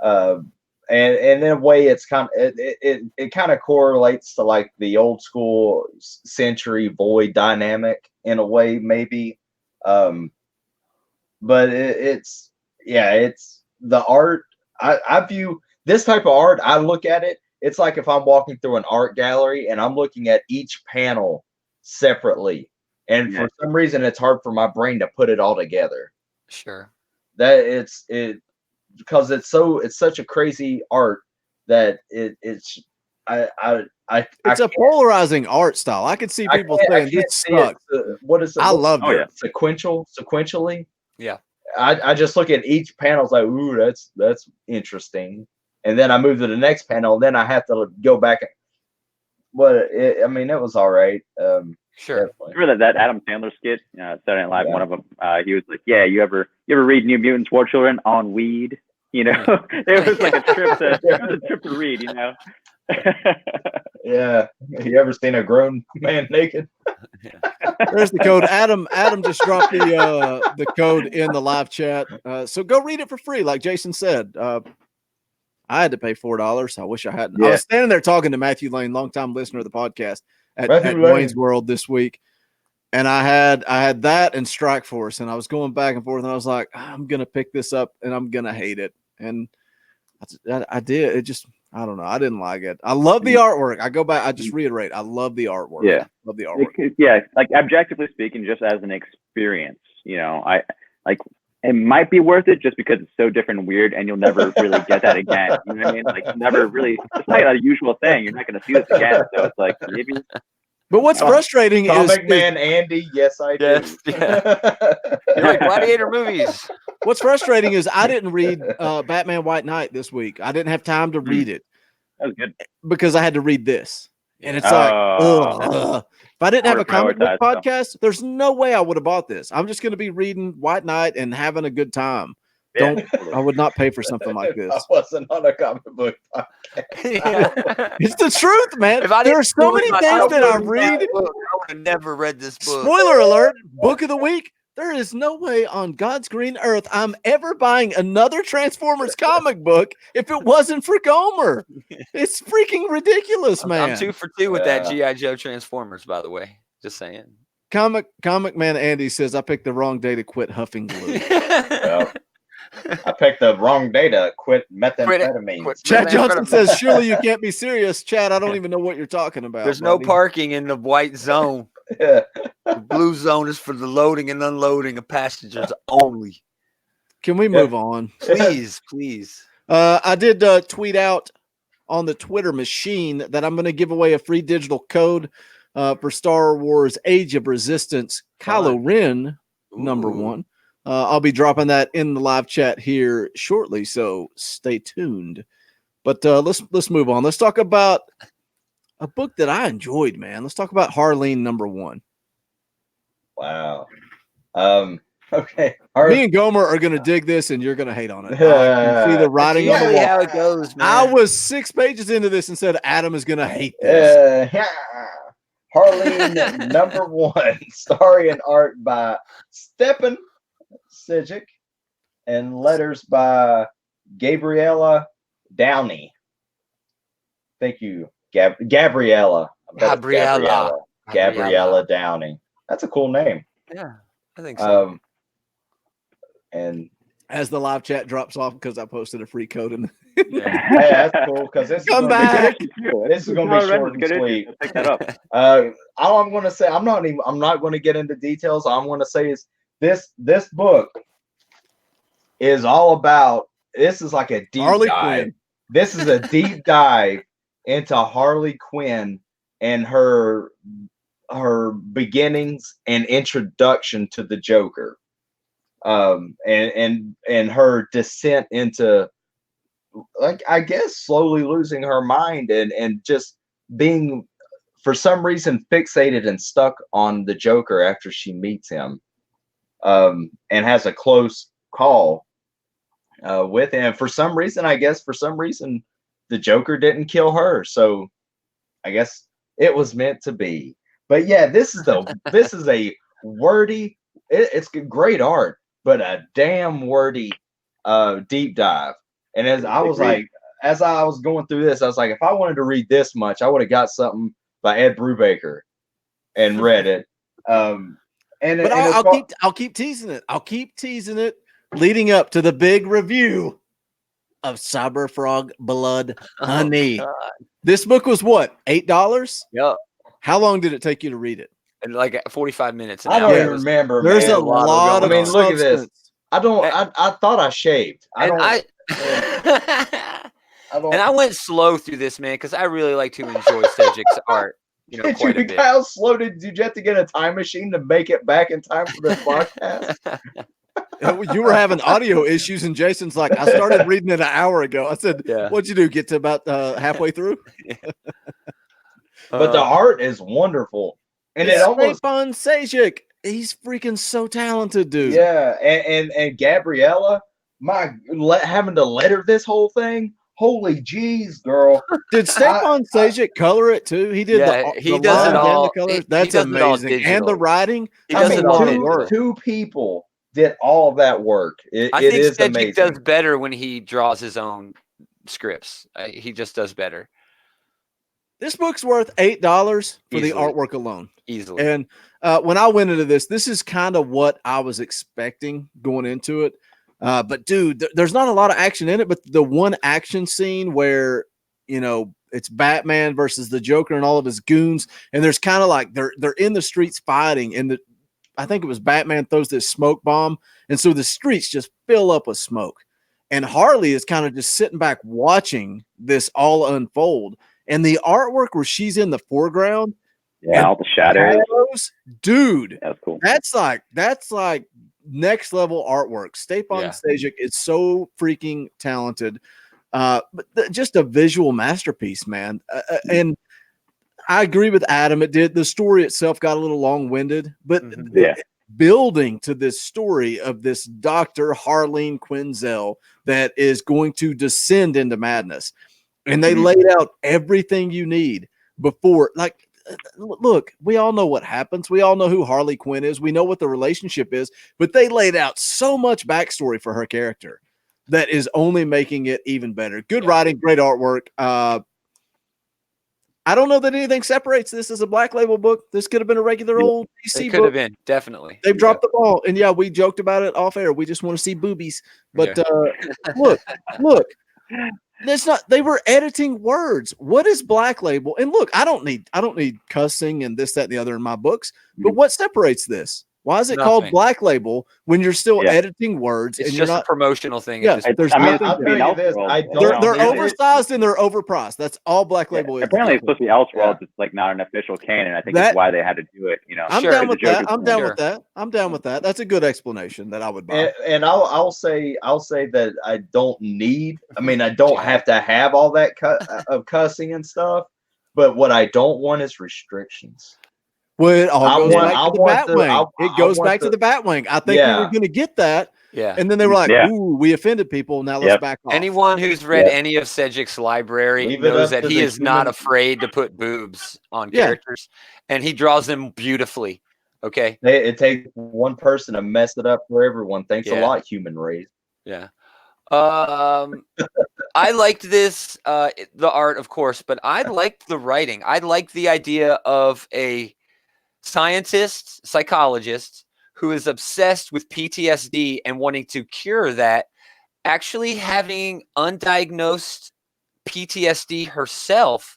and in a way, it's kind of it kind of correlates to like the old school Century Void dynamic in a way, maybe. But it's the art. I view this type of art. I look at it. It's like if I'm walking through an art gallery and I'm looking at each panel separately. And for some reason, it's hard for my brain to put it all together. Sure. Because it's such a crazy art that it's a polarizing art style. I could see people saying this sucks. What is it? I love it. Sequentially. Yeah. I just look at each panel, it's like, ooh, that's interesting. And then I move to the next panel, and then I have to go back. It was all right. Sure. Definitely. Remember that Adam Sandler skit, Saturday Night Live? One of them, he was like, "Yeah, you ever read New Mutants, War Children on weed?" You know, it was like a trip to read. You know. Yeah. You ever seen a grown man naked? There's the code. Adam just dropped the code in the live chat. So go read it for free, like Jason said. I had to pay $4. I wish I hadn't. I was standing there talking to Matthew Lane, longtime listener of the podcast, at Wayne's World this week, and I had that and Strikeforce, and I was going back and forth, and I was like, I'm gonna pick this up, and I'm gonna hate it, and I did. It just, I don't know. I didn't like it. I love the artwork. I go back. I just reiterate. I love the artwork. Yeah, love the artwork. Yeah, like objectively speaking, just as an experience, I like. It might be worth it just because it's so different and weird, and you'll never really get that again. You know what I mean? Like, never really. It's not a usual thing. You're not going to see this again. So it's like maybe. But what's frustrating Comic Man Andy, yes, I do. Yes, you like Gladiator movies. What's frustrating is I didn't read Batman White Knight this week. I didn't have time to read it. That was good because I had to read this, and it's like, ugh. If I didn't have a comic book podcast, there's no way I would have bought this. I'm just going to be reading White Knight and having a good time. I would not pay for something like this. I wasn't on a comic book podcast. It's the truth, man. There are so many things that I read. I would have never read this book. Spoiler alert, book of the week. There is no way on God's green earth I'm ever buying another Transformers comic book if it wasn't for Gaumer. It's freaking ridiculous, man. I'm 2 for 2 with that G.I. Joe Transformers, by the way. Just saying. Comic Man Andy says, I picked the wrong day to quit huffing glue. Well, I picked the wrong day to quit methamphetamine. Chad Johnson says, surely you can't be serious. Chad, I don't even know what you're talking about. There's no parking in the white zone. Yeah. The blue zone is for the loading and unloading of passengers only. Can we move on? Please. I did tweet out on the Twitter machine that I'm going to give away a free digital code for Star Wars Age of Resistance Kylo Ren #1. I'll be dropping that in the live chat here shortly, so stay tuned. But let's move on. Let's talk about a book that I enjoyed, man. Let's talk about Harleen #1. Wow. Okay. Me and Gaumer are going to dig this, and you're going to hate on it. I can see the writing on the wall. How it goes, man. I was 6 pages into this and said Adam is going to hate this. Harleen #1, story and art by Stephen Sijic, and letters by Gabriella Downey. Thank you, Gabriella Downey. That's a cool name. Yeah, I think so. And as the live chat drops off because I posted a free code in. Hey, that's cool because this Come back. This is going to be short and sweet. Pick that up. All I'm going to say, I'm not going to get into details. All I'm going to say is this book is all about. This is like a deep dive. Quinn. This is a deep dive into Harley Quinn and her beginnings and introduction to the Joker, and her descent into, like, I guess slowly losing her mind and just being, for some reason, fixated and stuck on the Joker after she meets him, and has a close call with him. For some reason, the Joker didn't kill her, so I guess it was meant to be. But yeah, this is a wordy. It's great art, but a damn wordy deep dive. And as I was going through this, I was like, if I wanted to read this much, I would have got something by Ed Brubaker and read it. I'll keep teasing it. I'll keep teasing it, leading up to the big review of Cyber Frog Blood Honey. This book was what, $8? Yep. How long did it take you to read it? And like 45 minutes. I don't even remember. There's a lot of. I mean, look at this. I thought I shaved. And I went slow through this, man, because I really like to enjoy Sejic's art. Quite a bit. How slow did you have to get a time machine to make it back in time for this podcast? You were having audio issues, and Jason's like, I started reading it an hour ago. I said, what'd you do? Get to about halfway through? But the art is wonderful. And it almost fun Sejic. He's freaking so talented, dude. Yeah, and Gabriella, having to letter this whole thing. Holy jeez, girl! Did Stefan Sejic color it too? He did. He does it all. The colors. That's amazing, and the writing. He does it all. Two people did all of that work. I think Sejic does better when he draws his own scripts. He just does better. This book's worth $8 for the artwork alone. Easily. And when I went into this is kind of what I was expecting going into it. But dude, there's not a lot of action in it, but the one action scene where, it's Batman versus the Joker and all of his goons. And there's kind of like, they're in the streets fighting, and I think it was Batman throws this smoke bomb. And so the streets just fill up with smoke, and Harley is kind of just sitting back watching this all unfold. And the artwork where she's in the foreground, all the shadows, dude, that's cool. That's like next level artwork. Stefan Sejic is so freaking talented, but just a visual masterpiece, man. And I agree with Adam. The story itself got a little long winded, but building to this story of this Dr. Harleen Quinzel that is going to descend into madness. And they laid out everything you need before. Like, look, we all know what happens. We all know who Harley Quinn is. We know what the relationship is. But they laid out so much backstory for her character that is only making it even better. Good writing, great artwork. I don't know that anything separates this as a Black Label book. This could have been a regular old DC book. It could have been, definitely. They've dropped the ball. And yeah, we joked about it off air. We just want to see boobies. But look. That's not. They were editing words. What is Black Label? And look, I don't need cussing and this, that, and the other in my books. But what separates this? Why is it called Black Label when you're still editing words It's and just you're not a promotional thing? Yeah, there's nothing. I'll tell you this. They're oversized and they're overpriced. That's all Black Label is. Apparently, it's supposed to be Elseworlds. It's like not an official canon. I think that's why they had to do it. You know, I'm down with that. I'm down with that. I'm down with that. That's a good explanation that I would buy. And I'll say that I don't need. I mean, I don't have to have all that of cussing and stuff. But what I don't want is restrictions. Well, it all goes back to the Batwing. It goes back to the Batwing. I think we were going to get that. Yeah. And then they were like, ooh, we offended people. Now let's back off. Anyone who's read any of Cedric's library knows that he is not afraid to put boobs on characters. And he draws them beautifully. Okay. It takes one person to mess it up for everyone. Thanks a lot, human race. Yeah. I liked this, the art, of course, but I liked the writing. I liked the idea of a scientist, psychologist who is obsessed with PTSD and wanting to cure that, actually having undiagnosed PTSD herself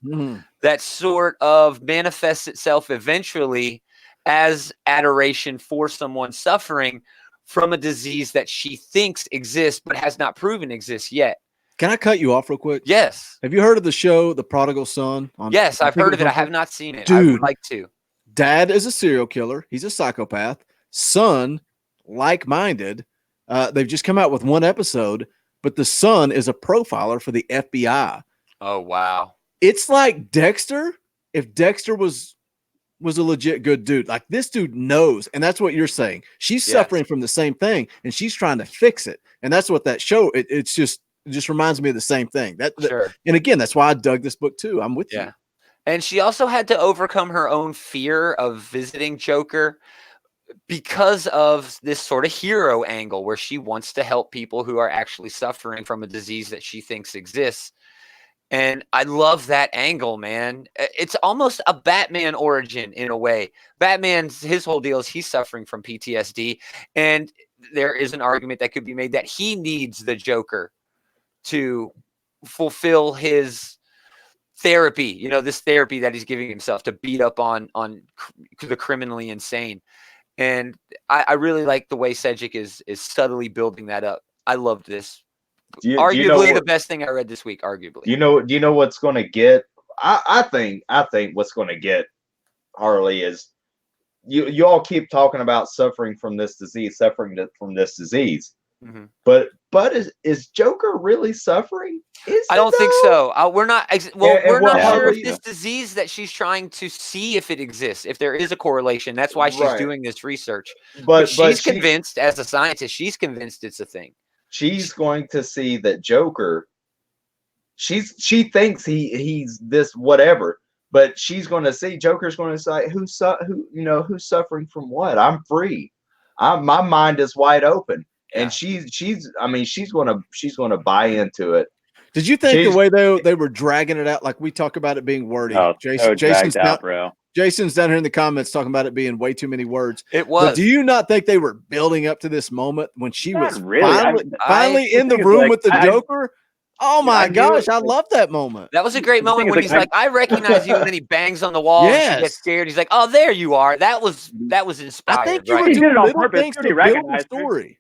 that sort of manifests itself eventually as adoration for someone suffering from a disease that she thinks exists but has not proven exists yet. Can I cut you off real quick? Yes. Have you heard of the show The Prodigal Son? Yes, I've heard of it. I have not seen it. Dude, I would like to. Dad is a serial killer. He's a psychopath. Son, like-minded. They've just come out with one episode, but the son is a profiler for the FBI. Oh, wow. It's like Dexter. If Dexter was a legit good dude, like this dude knows, and that's what you're saying. She's suffering from the same thing, and she's trying to fix it. And that's what that show. It just reminds me of the same thing. Sure. And again, that's why I dug this book too. I'm with you. And she also had to overcome her own fear of visiting Joker because of this sort of hero angle where she wants to help people who are actually suffering from a disease that she thinks exists. And I love that angle, man. It's almost a Batman origin in a way. His whole deal is he's suffering from PTSD. And there is an argument that could be made that he needs the Joker to fulfill his therapy, this therapy that he's giving himself to beat up on the criminally insane. And I really like the way Cedric is subtly building that up. I loved this. Arguably the best thing I read this week. Arguably, do you know what's going to get? I think what's going to get Harley is you all keep talking about suffering from this disease. Mm-hmm. But is Joker really suffering? I don't think so. We're not. We're not sure if this disease that she's trying to see if it exists, if there is a correlation. That's why she's doing this research. But she's convinced, as a scientist, she's convinced it's a thing. She's going to see that Joker. She thinks he's this whatever, but she's going to see Joker's going to say who's suffering from what? I'm free. My mind is wide open. And she's gonna buy into it. Did you think the way they were dragging it out, like we talk about it being wordy? Jason's down here in the comments talking about it being way too many words. It was. But do you not think they were building up to this moment when she was really. finally in the room with the Joker? Oh my gosh, I love that moment. That was a great moment when he's like, I recognize you, and then he bangs on the wall and she gets scared. He's like, oh, there you are. That was inspired. I think you were doing little things to build the story.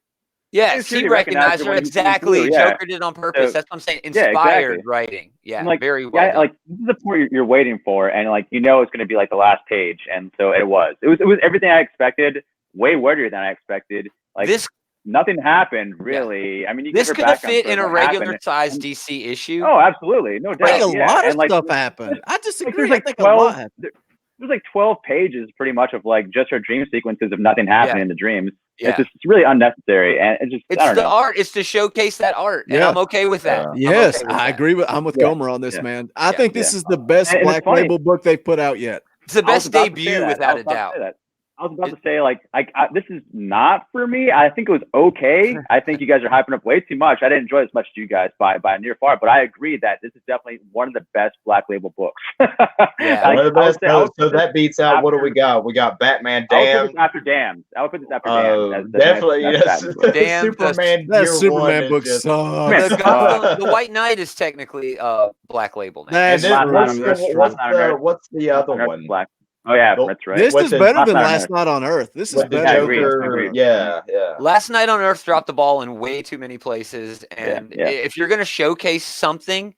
Yes, he recognized her exactly. Joker did it on purpose. So, that's what I'm saying. Inspired writing. Yeah, very well. Yeah, like this is the point you're waiting for, and like it's going to be like the last page, and so it was. It was everything I expected. Way wordier than I expected. Like nothing happened really. I mean, this could have fit in a regular sized DC issue. Oh, absolutely, no doubt. Like a lot of stuff happened. I disagree. Like, I think 12. There's like 12 pages pretty much of like just her dream sequences of nothing happening in the dreams. Yeah. It's really unnecessary, and it's the art. It's to showcase that art, and I'm okay with that. Yes, I agree. I'm with Gaumer on this, man. I think this is the best Black Label book they've put out yet. It's the best debut, without a doubt. I was about to say, this is not for me. I think it was okay. I think you guys are hyping up way too much. I didn't enjoy it as much as you guys by near far, but I agree that this is definitely one of the best Black Label books. One of the best. So that beats out. What do we got? We got Batman. Damned. I would put this after Damned. Definitely, yes. Damned. Superman. That Superman book sucks. The White Knight is technically Black Label now. What's the other one? Oh yeah, that's right. This is the- better than Last Last Night on Earth. This is With the better. I agree. Joker, yeah. Last Night on Earth dropped the ball in way too many places. And Yeah. if you're going to showcase something,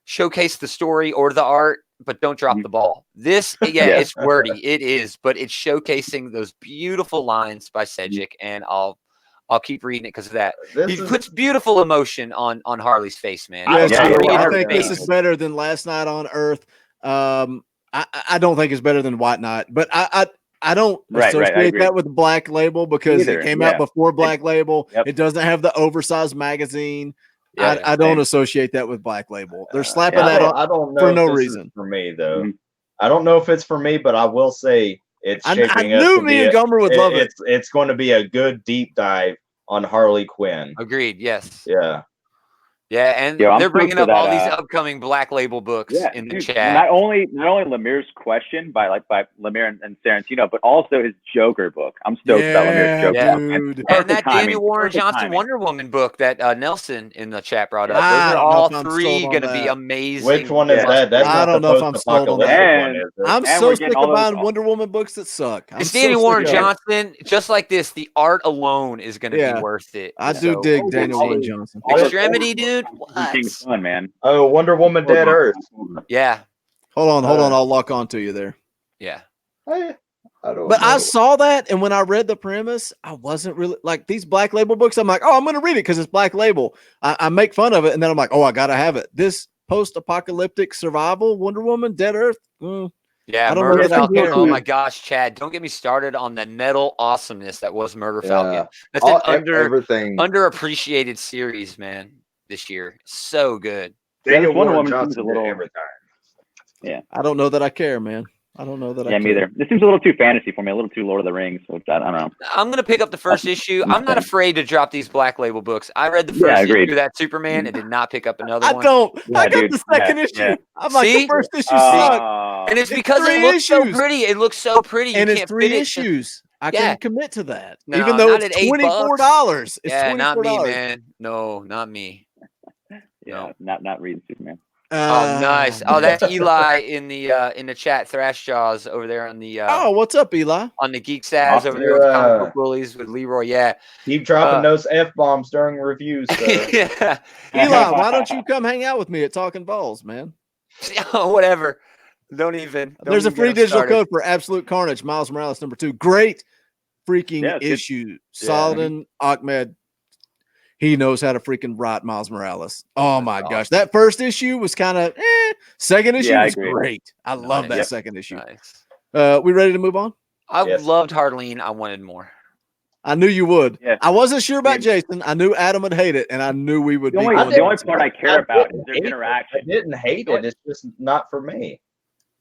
showcase the story or the art, but don't drop the ball. This, it's wordy. It is, but it's showcasing those beautiful lines by Sedgwick, and I'll keep reading it because of that. He puts beautiful emotion on Harley's face, man. Yes, Yeah, I think this is better than Last Night on Earth. I don't think it's better than White Knight, but I don't associate that with Black Label because it came out before Black Label. It doesn't have the oversized magazine. I don't associate that with Black Label. They're slapping that on I don't know for no if this reason. is for me though. I don't know if it's for me, but I will say it's shaping I knew me and Gaumer would love it. It's going to be a good deep dive on Harley Quinn. Agreed. Yes. Yeah. Yeah, and they're bringing up all these upcoming Black Label books in the chat. Not only Lemire's question by Lemire and Tarantino, but also his Joker book. I'm stoked about Lemire's Joker. Dude. And that Daniel Warren Johnson Wonder Woman book that Nelson in the chat brought up. Those are all three going to be amazing. Which one is that? That's I don't know if I'm sold on that. I'm so sick of buying Wonder Woman books that suck. It's Daniel Warren Johnson. Just like this, the art alone is going to be worth it. I do dig Daniel Warren Johnson. Extremity, dude. Fun, man. Oh, Wonder Woman Dead Earth. Yeah. Hold on. I'll lock on to you there. Yeah. I saw that, and when I read the premise, I wasn't really like these Black Label books. I'm like, oh, I'm going to read it because it's Black Label. I make fun of it, and then I'm like, oh, I got to have it. This post-apocalyptic survival Wonder Woman Dead Earth. Yeah, Murder Falcon. Oh my gosh, Chad! Don't get me started on the metal awesomeness that was Murder Falcon. That's an underappreciated series, man. This year, so good. Daniel Warren Johnson a little every time. Yeah, I don't know that I care, man. I don't know that. Yeah, me either. This seems a little too fantasy for me. A little too Lord of the Rings. So I don't know. I'm gonna pick up the first issue. I'm not afraid to drop these Black Label books. I read the first issue of that Superman and did not pick up another one. I got the second issue. I'm like, the first issue sucked. And it's because it looks so pretty. It looks so pretty. And it's 3 issues. I can't commit to that, even though it's $24. It's $24. Not me, man. No, not me. Yeah, not reading Superman. Oh, nice. Oh, that's Eli in the chat. Thrash Jaws over there on the. What's up, Eli? On the Geek Saz over there with Comic Book Bullies with Leroy. Yeah. Keep dropping those F-bombs during reviews. Yeah. Eli, why don't you come hang out with me at Talking Balls, man? Whatever. Don't even. There's a free digital code for Absolute Carnage. Miles Morales #2. Great freaking issue. Saladin Ahmed. He knows how to freaking write Miles Morales. Oh my gosh. That first issue was kind of second issue was great. I love that second issue. Nice. We ready to move on? I loved Harleen. I wanted more. I knew you would. Yeah. I wasn't sure about Jason. I knew Adam would hate it, and I knew we would. The only part I care about is their interaction. I didn't hate it. It's just not for me.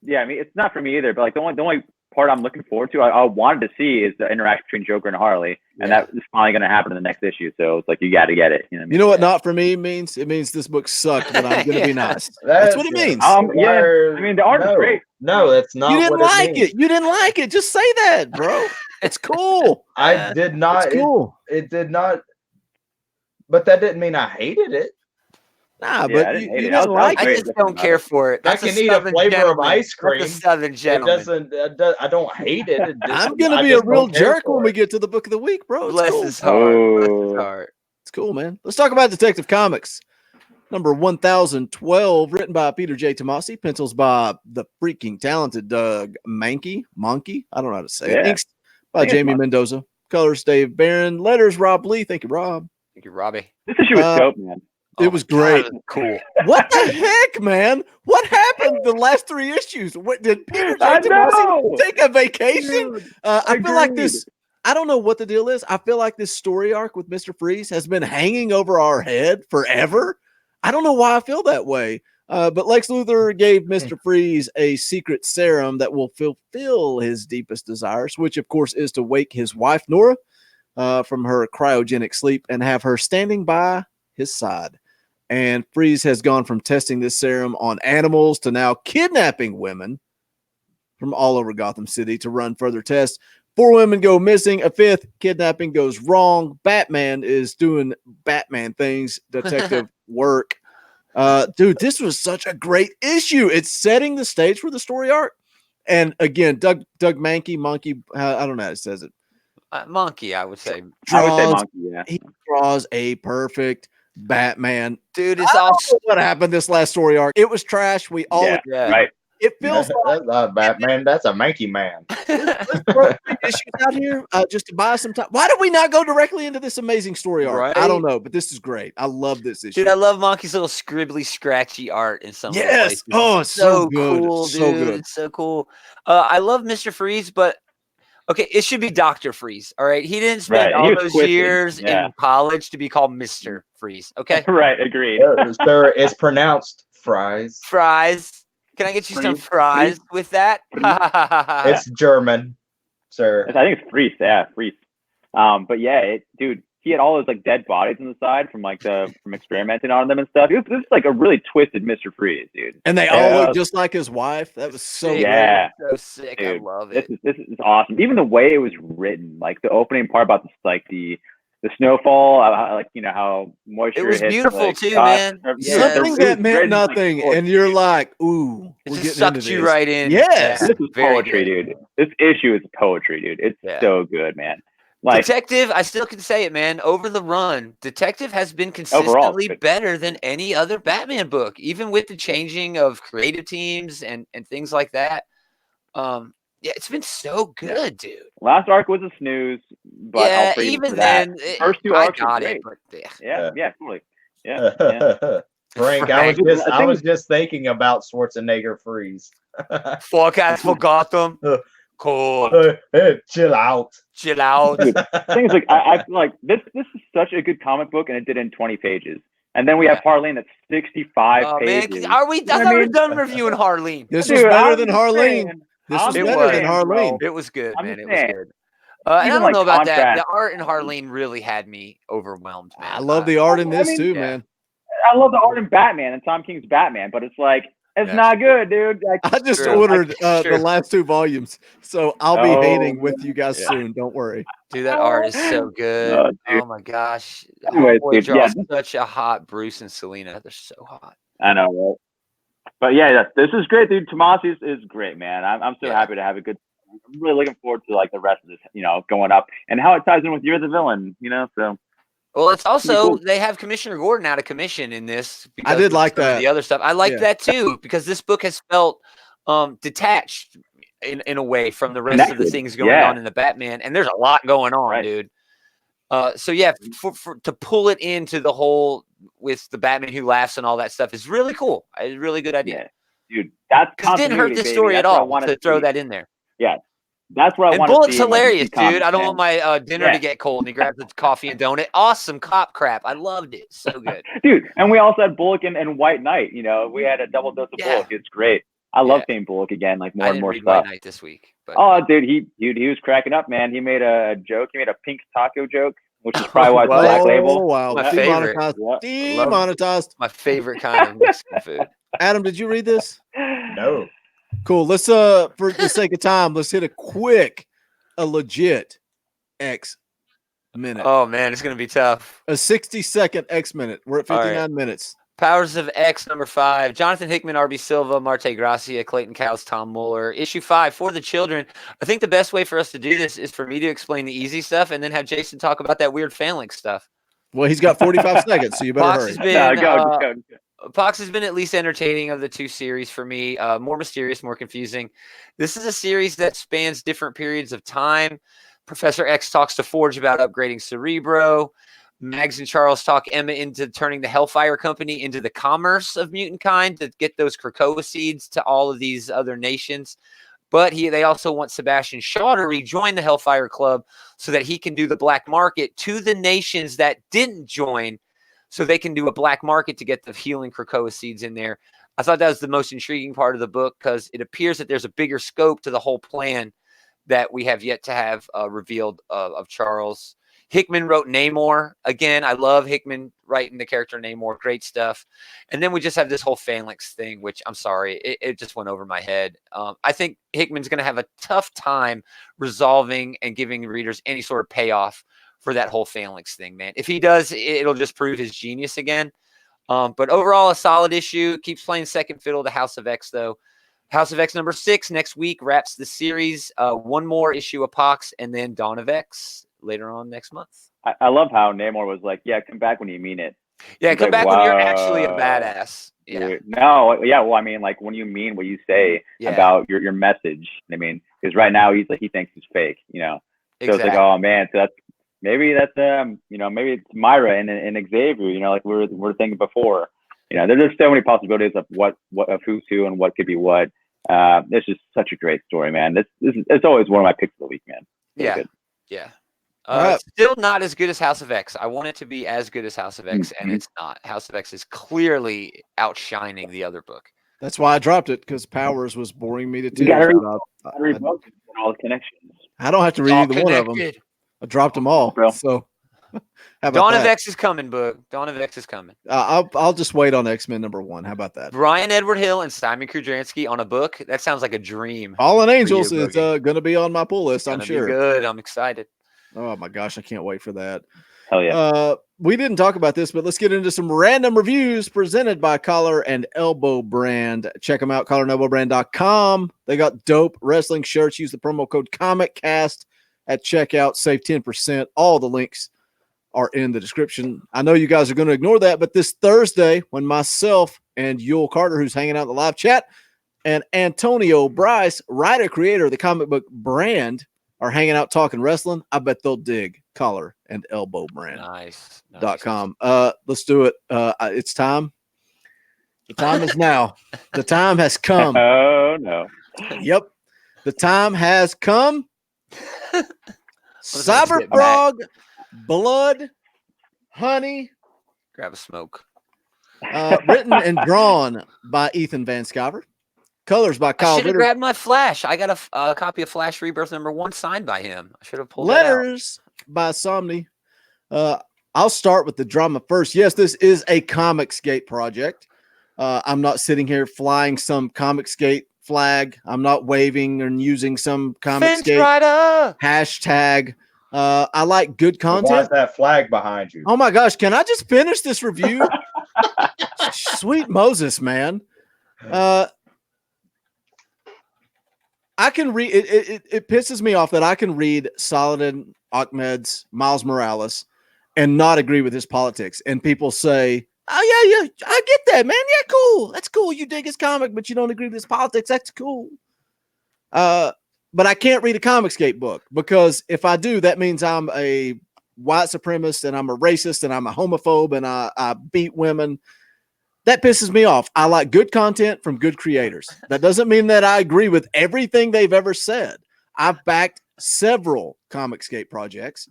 Yeah, I mean, it's not for me either. But like the only part I'm looking forward to, I wanted to see is the interaction between Joker and Harley, and that is finally going to happen in the next issue. So it's like you got to get it. You know what not for me means? It means this book sucked, but I'm going to be nice. That's what it means. Yeah, I mean the art is great. No, that's not. You didn't like it. You didn't like it. Just say that, bro. It's cool. I did not. It's cool. It did not. But that didn't mean I hated it. Nah, but you didn't like it. I just don't care for it. That's I can eat a flavor of ice cream. That's a Southern gentleman. I don't hate it. I'm gonna be a real jerk when we get to the book of the week, bro. Bless his heart. It's cool, man. Let's talk about Detective Comics. Number 1012, written by Peter J. Tomasi, pencils by the freaking talented Doug Mankey. I don't know how to say it. Inks by Jamie Mendoza. Colors Dave Barron. Letters Rob Lee. Thank you, Rob. Thank you, Robbie. This issue was dope, man. It was great. God, cool. What the heck, man? What happened the last 3 issues? What did Peter J. Tomasi take a vacation? Dude, I feel like this. I don't know what the deal is. I feel like this story arc with Mr. Freeze has been hanging over our head forever. I don't know why I feel that way. But Lex Luthor gave Mr. Freeze a secret serum that will fulfill his deepest desires, which of course is to wake his wife, Nora, from her cryogenic sleep and have her standing by his side. And Freeze has gone from testing this serum on animals to now kidnapping women from all over Gotham City to run further tests. 4 women go missing. A 5th kidnapping goes wrong. Batman is doing Batman things, detective work. Dude, this was such a great issue. It's setting the stage for the story arc. And again, Doug Monkey, I don't know how it says it. Monkey, I would say. I would say Monkey, yeah. He draws a perfect Batman. Dude, it's awesome. What happened this last story arc? It was trash. We all right. It feels like that's not Batman. That's a Mankey Man. let's throw 3 issues out here just to buy some time. Why did we not go directly into this amazing story arc? Right? I don't know, but this is great. I love this issue. Dude, I love Monkey's little scribbly, scratchy art in some yes. places. Oh, it's so good. Cool, it's dude. so good. It's so cool. I love Mr. Freeze, but okay, it should be Dr. Freeze. All right. He didn't spend all those years in college to be called Mr. Freeze. Okay. Right, agreed. Sir, it's pronounced fries. Fries. Can I get you some fries with that? It's German, sir. I think it's Freeze. Yeah, Freeze. But yeah, dude, he had all those like dead bodies on the side from experimenting on them and stuff. This is like a really twisted Mr. Freeze, dude. And they all look just like his wife. That was so so sick. Dude, I love it. This is awesome. Even the way it was written, like the opening part about this, like the snowfall, how moisture. It was hits, beautiful too, man. Something that meant nothing, and you're like, "Ooh, it just sucked you right in." Yes, this is poetry, dude. This issue is poetry, dude. It's so good, man. Like Detective, I still can say it, man. Over the run, Detective has been consistently better than any other Batman book, even with the changing of creative teams and things like that. Yeah, it's been so good, dude. Last arc was a snooze, but yeah, even then, first 2 arcs got great. it. But Yeah, totally. Yeah. Frank, I was just thinking about Schwarzenegger Freeze. Forecast for Gotham. Cool. Hey, chill out. Chill out. Dude, things like I feel like this is such a good comic book, and it did it in 20 pages. And then we have Harleen that's 65 pages. Man, are we? I thought we were done reviewing Harleen. This was better than Harleen. This was better than Harleen. It was good, man. It was good. And I don't know about that. The art in Harleen really had me overwhelmed, man. I love the art in this too, man. I love the art in Batman and Tom King's Batman, but it's like it's not good, dude. Like, I just ordered the last 2 volumes, so I'll be hating with you guys soon. Don't worry. Dude, that art is so good. Oh my gosh. Such a hot Bruce and Selena. They're so hot. I know, right? But yeah, this is great, dude. Tomasi is great, man. I'm so happy to have a good. I'm really looking forward to like the rest of this, going up and how it ties in with You're the Villain, So. Well, it's also they have Commissioner Gordon out of commission in this. I did like that. The other stuff, I like that too, because this book has felt detached in a way from the rest of the things going on in the Batman, and there's a lot going on, dude. So yeah, to pull it into the whole with the Batman Who Laughs and all that stuff is really cool. It's a really good idea, dude. That's because it didn't hurt this story at all to throw that in there. Yeah. That's what I want to see. Bullock's hilarious, dude. I don't want my dinner to get cold. And he grabs the coffee and donut. Awesome cop crap. I loved it. So good. Dude, and we also had Bullock and White Knight. We had a double dose of Bullock. It's great. I love seeing Bullock again, like more and more stuff. White Knight this week. But, dude, he was cracking up, man. He made a joke. He made a pink taco joke, which is probably why it's Black Label. Oh, wow. My favorite. Demonetized. My favorite kind of Mexican food. Adam, did you read this? No. Cool. Let's for the sake of time, let's hit a legit X minute. Oh man, it's gonna be tough. A 60-second X minute. We're at 59 minutes. Powers of X number 5. Jonathan Hickman, RB Silva, Marte Gracia, Clayton Cowles, Tom Muller. Issue 5 for the children. I think the best way for us to do this is for me to explain the easy stuff and then have Jason talk about that weird phalanx stuff. Well, he's got 45 seconds, so you better hurry. Go. Pox has been at least entertaining of the 2 series for me. More mysterious, more confusing. This is a series that spans different periods of time. Professor X talks to Forge about upgrading Cerebro. Mags and Charles talk Emma into turning the Hellfire Company into the commerce of mutant kind to get those Krakoa seeds to all of these other nations. But they also want Sebastian Shaw to rejoin the Hellfire Club so that he can do the black market to the nations that didn't join, so they can do a black market to get the healing Krakoa seeds in there. I thought that was the most intriguing part of the book because it appears that there's a bigger scope to the whole plan that we have yet to have revealed of Charles. Hickman wrote Namor. Again, I love Hickman writing the character Namor. Great stuff. And then we just have this whole phalanx thing, which I'm sorry, it just went over my head. I think Hickman's going to have a tough time resolving and giving readers any sort of payoff for that whole phalanx thing, man. If he does, it'll just prove his genius again. But overall, a solid issue. Keeps playing second fiddle to House of X, though. House of X number 6 next week wraps the series. One more issue of Pox, and then Dawn of X later on next month. I love how Namor was like, "Yeah, come back when you mean it." Yeah, He's come like, back when you're actually a badass. Yeah. Dude. No, yeah. Well, I mean, like when you mean what you say about your message. I mean, because right now he thinks it's fake. You know. So it's like, oh man, so maybe that's maybe it's Myra and Xavier. You know, like we were thinking before. You know, there's so many possibilities of what of who's who and what could be what. It's just such a great story, man. It's always one of my picks of the week, man. Really good. Yeah. Still not as good as House of X. I want it to be as good as House of X, and it's not. House of X is clearly outshining the other book. That's why I dropped it, because Powers was boring me to tears. You got to read all the connections. I don't have to read either one of them. I dropped them all. Bro. So, Dawn of X is coming, book. Dawn of X is coming. I'll just wait on X-Men #1. How about that? Brian Edward Hill and Simon Kudranski on a book. That sounds like a dream. Fallen Angels is going to be on my pull list. I'm sure. Good. I'm excited. Oh my gosh, I can't wait for that. Hell yeah. We didn't talk about this, but let's get into some random reviews presented by Collar and Elbow Brand. Check them out, collarandelbowbrand.com. They got dope wrestling shirts. Use the promo code ComicCast at checkout. Save 10%. All the links are in the description. I know you guys are going to ignore that, but this Thursday, when myself and Yule Carter, who's hanging out in the live chat, and Antonio Bryce, writer-creator of the comic book Brand, are hanging out talking wrestling, I bet they'll dig Collar and Elbow Brand. Nice. .com. Let's do it. It's time. The time is now. The time has come. Oh no. Yep. The time has come. Cyberfrog, Blood, Honey. Grab a smoke. Written and drawn by Ethan Van Sciver. Colors by Kyle. I should have grabbed my Flash. I got a copy of Flash Rebirth #1 signed by him. I should have pulled Letters by Somni. I'll start with the drama first. Yes, this is a Comicsgate project. I'm not sitting here flying some Comicsgate flag. I'm not waving or using some Comicsgate hashtag. I like good content. Why is that flag behind you? Oh my gosh, can I just finish this review? Sweet Moses, man. I can read it. It pisses me off that I can read Saladin Ahmed's Miles Morales and not agree with his politics. And people say, "Oh yeah, I get that, man. Yeah, cool. That's cool. You dig his comic, but you don't agree with his politics. That's cool." But I can't read a Comicsgate book, because if I do, that means I'm a white supremacist and I'm a racist and I'm a homophobe and I beat women. That pisses me off. I like good content from good creators. That doesn't mean that I agree with everything they've ever said. I've backed several Comicsgate projects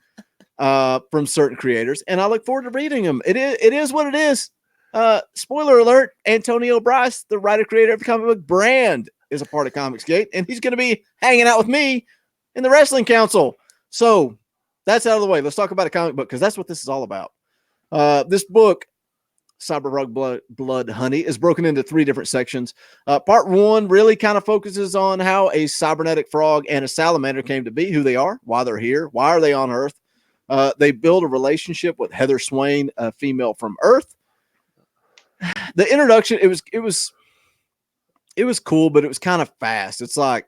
from certain creators, and I look forward to reading them. It is what it is. Spoiler alert, Antonio Bryce, the writer-creator of the comic book Brand, is a part of Comicsgate, and he's going to be hanging out with me in the Wrestling Council. So that's out of the way. Let's talk about a comic book, because that's what this is all about. This book, Cyberfrog Blood Honey, is broken into 3 different sections. Part 1 really kind of focuses on how a cybernetic frog and a salamander came to be, who they are, why they're here, why are they on Earth. They build a relationship with Heather Swain, a female from Earth. The introduction, it was cool, but it was kind of fast. It's like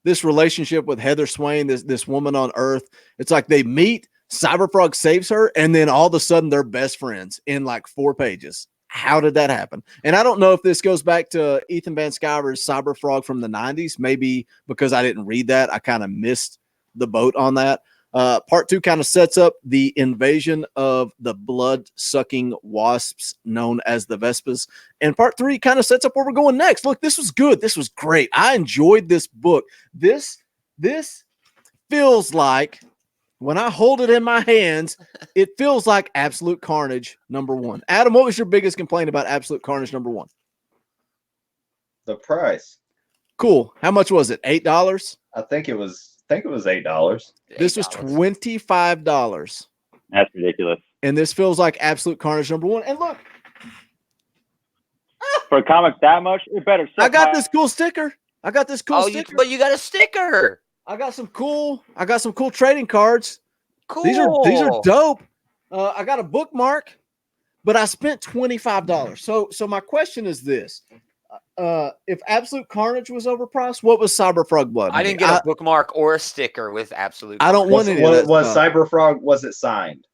this relationship with Heather Swain, this woman on Earth. It's like they meet, Cyberfrog saves her, and then all of a sudden they're best friends in like 4 pages. How did that happen? And I don't know if this goes back to Ethan Van Sciver's Cyberfrog from the 90s. Maybe because I didn't read that, I kind of missed the boat on that. Part 2 kind of sets up the invasion of the blood-sucking wasps known as the Vespas. And part 3 kind of sets up where we're going next. Look, this was good. This was great. I enjoyed this book. This feels like, when I hold it in my hands, it feels like Absolute Carnage #1. Adam, what was your biggest complaint about Absolute Carnage #1? The price. Cool. How much was it? $8? I think it was $8. This was $25. That's ridiculous. And this feels like Absolute Carnage #1. And look, for a comic that much, it better. I got this cool sticker. Sticker. But you got a sticker. I got some cool trading cards. Cool. These are dope. I got a bookmark, but I spent $25. So my question is this. if Absolute Carnage was overpriced, what was Cyberfrog Blood? I didn't get a bookmark or a sticker with Absolute I don't want any of that Was stuff. Cyberfrog, was it signed?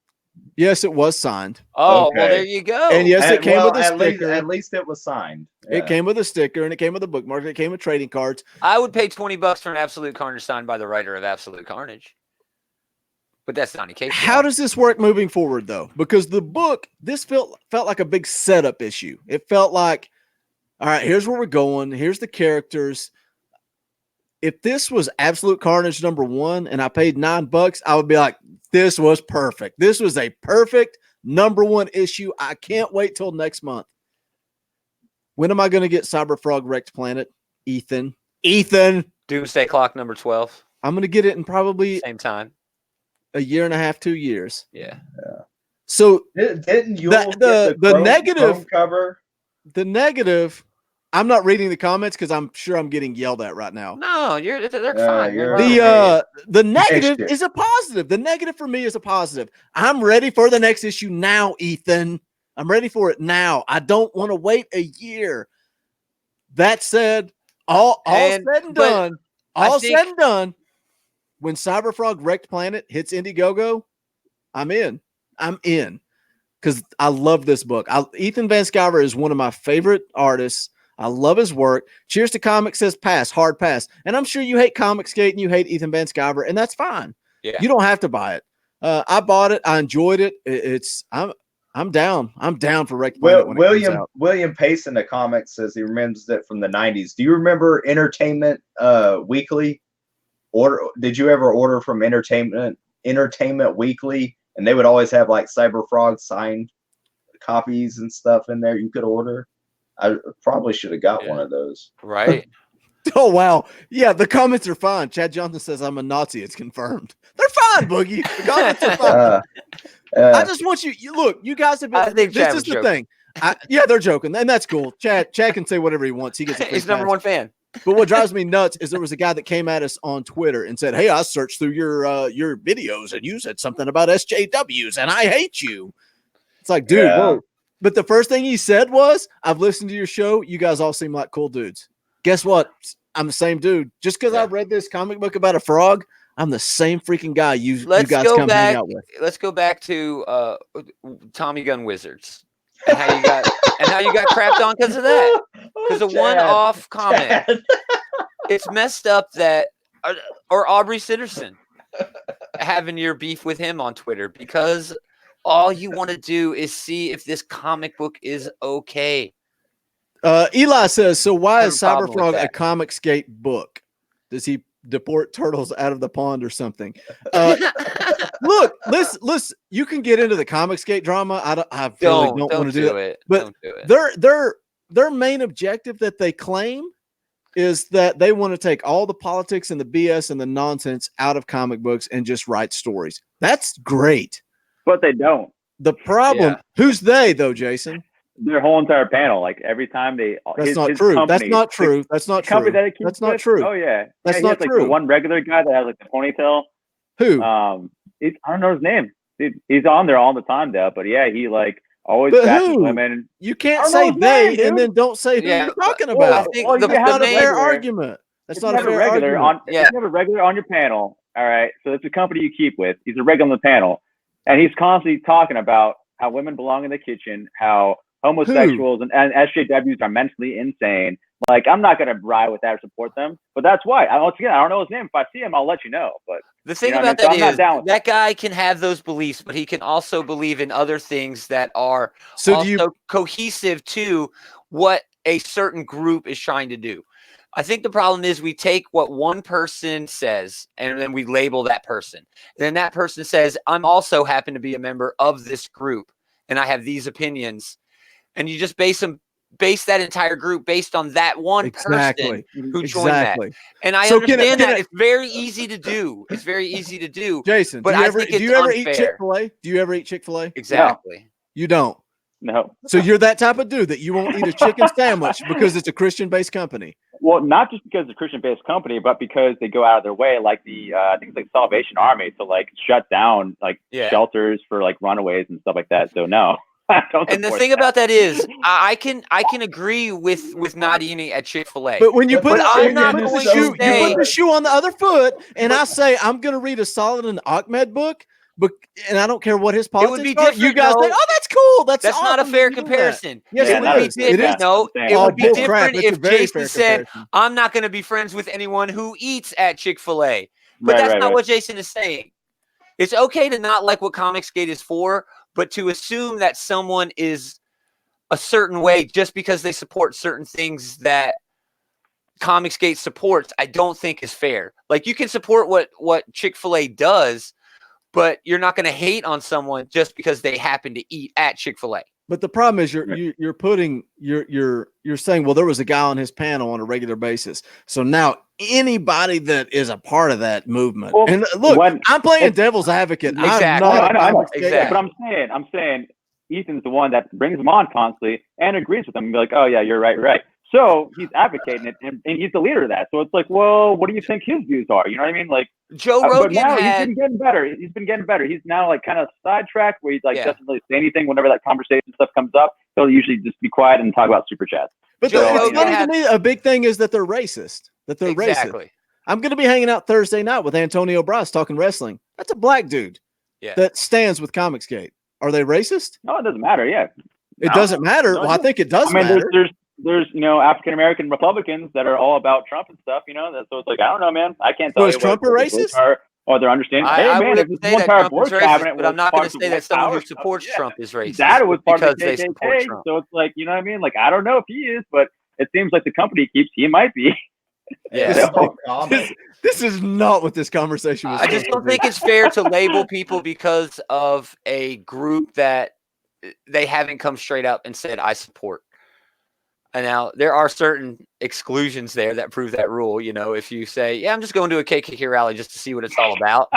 Yes, it was signed. Oh, Okay. well, there you go. And yes, it came with a sticker. At least it was signed. It came with a sticker, and it came with a bookmark. It came with trading cards. I would pay $20 for an Absolute Carnage signed by the writer of Absolute Carnage. But that's not the case. How does this work moving forward, though? Because the book, this felt like a big setup issue. It felt like, all right, here's where we're going. Here's the characters. If this was Absolute Carnage #1 and I paid $9, I would be like, this was perfect. This was a perfect #1 issue. I can't wait till next month. When am I going to get Cyberfrog Wrecked Planet? Ethan. Doomsday Clock #12. I'm going to get it in probably Same time. a year and a half, 2 years. Yeah. So didn't you the negative cover? The negative, I'm not reading the comments because I'm sure I'm getting yelled at right now. No, they're fine. The negative is a positive. The negative for me is a positive. I'm ready for the next issue now, Ethan. I'm ready for it now. I don't want to wait a year. That said, all said and done, when Cyberfrog Wrecked Planet hits Indiegogo, I'm in. Because I love this book. Ethan Van Sciver is one of my favorite artists. I love his work. Cheers to Comics says pass, hard pass. And I'm sure you hate Comicsgate and you hate Ethan Van Sciver, and that's fine. Yeah. You don't have to buy it. I bought it. I enjoyed it. I'm down. I'm down for Wrecked Planet. William Pace in the comics says he remembers it from the 90s. Do you remember Entertainment Weekly? Did you ever order from Entertainment Weekly? And they would always have like Cyberfrog signed copies and stuff in there you could order. I probably should have got one of those. Right. Oh, wow. Yeah, the comments are fine. Chad Johnson says I'm a Nazi. It's confirmed. They're fine, Boogie. The comments are fine. I just want you look, you guys have been. I think this Chad is the joking. thing. Yeah, they're joking, and that's cool. Chad can say whatever he wants. He gets a free He's pass. #1 fan. But what drives me nuts is there was a guy that came at us on Twitter and said, "Hey, I searched through your videos and you said something about SJWs and I hate you." It's like, dude, whoa. But the first thing he said was, "I've listened to your show. You guys all seem like cool dudes." Guess what? I'm the same dude. Just because I read this comic book about a frog, I'm the same freaking guy you guys come hang out with. Let's go back to Tommy Gun Wizards and how you got crapped on because of that. Because a one-off comment. It's messed up that or Aubrey Sitterson having your beef with him on Twitter because all you want to do is see if this comic book is okay. Eli says, so why is Cyberfrog a Comicsgate book? Does he deport turtles out of the pond or something? Look, listen, you can get into the Comicsgate drama. I really don't want to do it. But their main objective that they claim is that they want to take all the politics and the BS and the nonsense out of comic books and just write stories. That's great. But they don't. The problem, who's they though, Jason? Their whole entire panel, like every time they. That's not true. That's not true. That's not true. That's not true. Oh yeah, that's not true. The one regular guy that has like the ponytail. Who? I don't know his name. He's on there all the time though. But yeah, he like always bashes women. You can't say they and then don't say who you're talking about. That's not a fair argument. That's not a fair argument. If you have a regular on your panel, all right. So it's a company you keep with. He's a regular on the panel, and he's constantly talking about how women belong in the kitchen, how homosexuals and SJWs are mentally insane. Like, I'm not going to ride with that or support them, but that's why. Once again, I don't know his name. If I see him, I'll let you know. But the thing about that is that guy can have those beliefs, but he can also believe in other things that are cohesive to what a certain group is trying to do. I think the problem is we take what one person says and then we label that person. Then that person says, I'm also happen to be a member of this group and I have these opinions. And you just base that entire group based on that one person who joined that. And I understand that it's very easy to do. It's very easy to do. Jason, but do you ever eat Chick-fil-A? Do you ever eat Chick-fil-A? Exactly. No. You don't. No. So you're that type of dude that you won't eat a chicken sandwich because it's a Christian-based company. Well, not just because it's a Christian-based company, but because they go out of their way, like I think it's like Salvation Army, to like shut down like shelters for like runaways and stuff like that. So no. And the thing about that is, I can agree with not eating at Chick-fil-A. But when you put I'm not going to say, you put the shoe on the other foot, and I say I'm going to read a Saladin Ahmed book, and I don't care what his politics be are. You guys say, "Oh, that's cool. That's awesome. Not a fair comparison." Yes, it is. No, it would be different if Jason said, "I'm not going to be friends with anyone who eats at Chick-fil-A." But that's not what Jason is saying. It's okay to not like what ComicSgate is for, but to assume that someone is a certain way just because they support certain things that ComicSgate supports, I don't think is fair. Like, you can support what Chick-fil-A does, but you're not going to hate on someone just because they happen to eat at Chick-fil-A. But the problem is you're saying, well, there was a guy on his panel on a regular basis. So now anybody that is a part of that movement, and look, I'm playing devil's advocate. Exactly. I know. Exactly. But I'm saying Ethan's the one that brings him on constantly and agrees with him and be like, oh yeah, you're right. So he's advocating it, and he's the leader of that. So it's like, well, what do you think his views are? You know what I mean? Like, Joe Rogan he's been getting better. He's now like kind of sidetracked where he's like doesn't really say anything whenever that conversation stuff comes up. He'll usually just be quiet and talk about super chats. But it's funny to me. A big thing is that they're racist. Racist. I'm going to be hanging out Thursday night with Antonio Bryce talking wrestling. That's a black dude that stands with ComicSgate. Are they racist? No, it doesn't matter. Yeah, it doesn't matter. Well, I think it does matter. There's African American Republicans that are all about Trump and stuff, so it's like, I don't know, man. I can't tell you. Is Trump a racist? Or they're understanding. I wouldn't say that Trump is racist, but I'm not going to say that someone who supports Trump is racist. That was part of the KKK, so it's like, you know what I mean? Like, I don't know if he is, but it seems like the company keeps he might be. Yeah. This is not what this conversation was. I just don't think it's fair to label people because of a group that they haven't come straight up and said, I support. And now there are certain exclusions there that prove that rule. If you say, yeah, I'm just going to a KKK rally just to see what it's all about.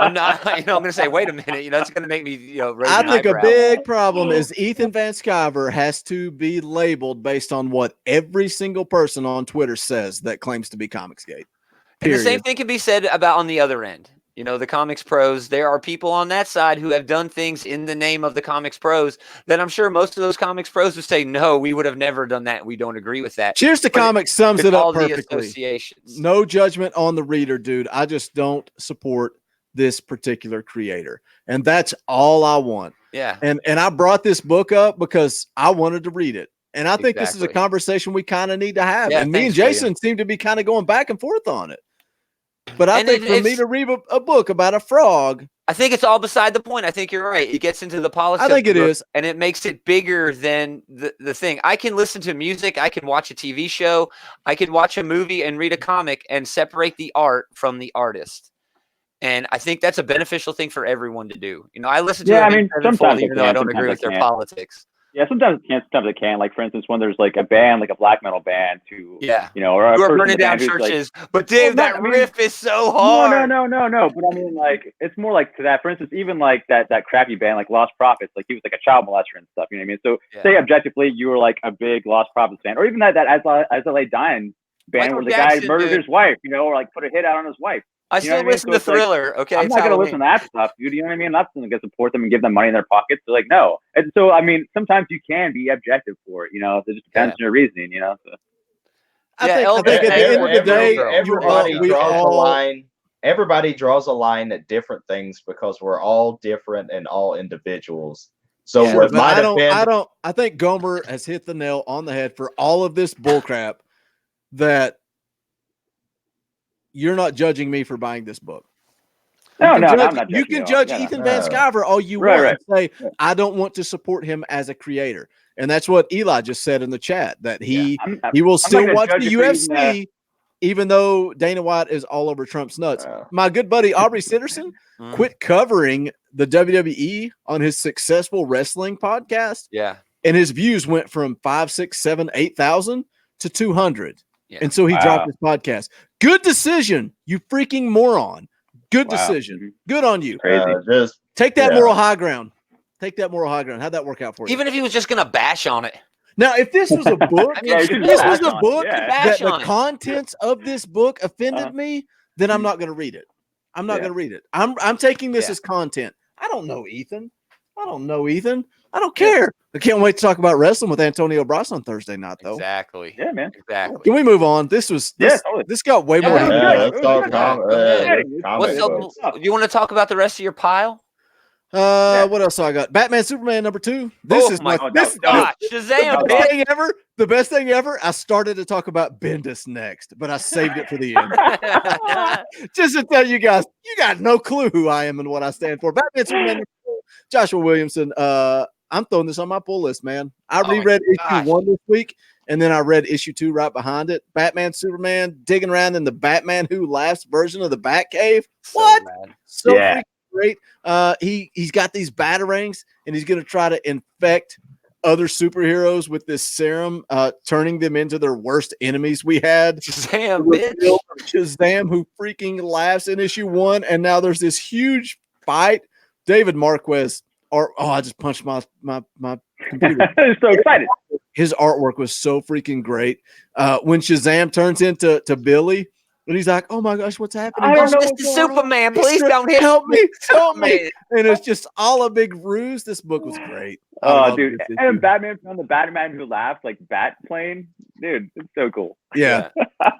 I'm not, I'm going to say, wait a minute, it's going to make me, I think a big problem is Ethan Van Sciver has to be labeled based on what every single person on Twitter says that claims to be ComicSgate. And the same thing can be said about on the other end. The comics pros, there are people on that side who have done things in the name of the comics pros that I'm sure most of those comics pros would say, no, we would have never done that. We don't agree with that. Cheers to Comics sums it up perfectly. Associations. No judgment on the reader, dude. I just don't support this particular creator. And that's all I want. Yeah. And I brought this book up because I wanted to read it. And I think this is a conversation we kind of need to have. And me and Jason seem to be kind of going back and forth on it. But I think for me to read a book about a frog, I think it's all beside the point. I think you're right. It gets into the politics. I think it is. And it makes it bigger than the thing. I can listen to music. I can watch a TV show. I can watch a movie and read a comic and separate the art from the artist. And I think that's a beneficial thing for everyone to do. I listen to sometimes even though I don't agree with their politics. Yeah, sometimes it can, sometimes it can. Like, for instance, when there's like a band, like a black metal band, or who are burning down churches. Like, but Dave, that riff is so hard. No. But I mean, like, it's more like to that. For instance, even like that crappy band, like Lost Prophets, like he was like a child molester and stuff. You know what I mean? So say objectively, you were like a big Lost Prophets fan, or even that As I Lay Dying band, where the guy murdered his wife, or like put a hit out on his wife. I still listen to Thriller. Okay, I'm not going to listen to that stuff, dude. You know what I mean? I'm not going to support them and give them money in their pockets. So, like, no. And so, I mean, sometimes you can be objective for it. It just depends on your reasoning. So. I think at the end of the day, everybody draws a line at different things because we're all different and all individuals. So I think Gaumer has hit the nail on the head for all of this bullcrap that you're not judging me for buying this book. I'm not. You can judge Ethan Van Sciver all you want and say, I don't want to support him as a creator. And that's what Eli just said in the chat, that he will still watch the UFC, even though Dana White is all over Trump's nuts. My good buddy Aubrey Sitterson quit covering the WWE on his Successful Wrestling podcast. Yeah. And his views went from 5, 6, 7, 8,000 to 200. Yeah. And so he dropped his podcast. Good decision, you freaking moron. Good decision. Good on you. Take that moral high ground. Take that moral high ground. How'd that work out for you? Even if he was just going to bash on it. Now, if this was a book, that the contents of this book offended me, then I'm not going to read it. I'm not going to read it. I'm taking this as content. I don't know Ethan. I don't care. I can't wait to talk about wrestling with Antonio Bras on Thursday night, though. Exactly. Yeah, man. Exactly. Can we move on? This got way more. Yeah, let's talk What's comic up? You want to talk about the rest of your pile? What else do I got? Batman Superman #2. This is my Shazam! The best thing ever. I started to talk about Bendis next, but I saved it for the end. Just to tell you guys, you got no clue who I am and what I stand for. Batman Superman #2, Joshua Williamson. I'm throwing this on my pull list, man. I reread issue 1 this week, and then I read issue 2 right behind it. Batman Superman digging around in the Batman Who Laughs version of the Batcave. What? So freaking great. He's got these batarangs, and he's going to try to infect other superheroes with this serum, turning them into their worst enemies. We had Shazam, who freaking laughs in issue 1, and now there's this huge fight. David Marquez, I just punched my computer. I'm so excited. His artwork was so freaking great. When Shazam turns into Billy, and he's like, "Oh my gosh, what's happening? Mr. Superman, please don't help me, help me!" And it's just all a big ruse. This book was great. Oh, dude, and Batman from the Batman Who Laughs, like bat plane, dude, it's so cool. Yeah,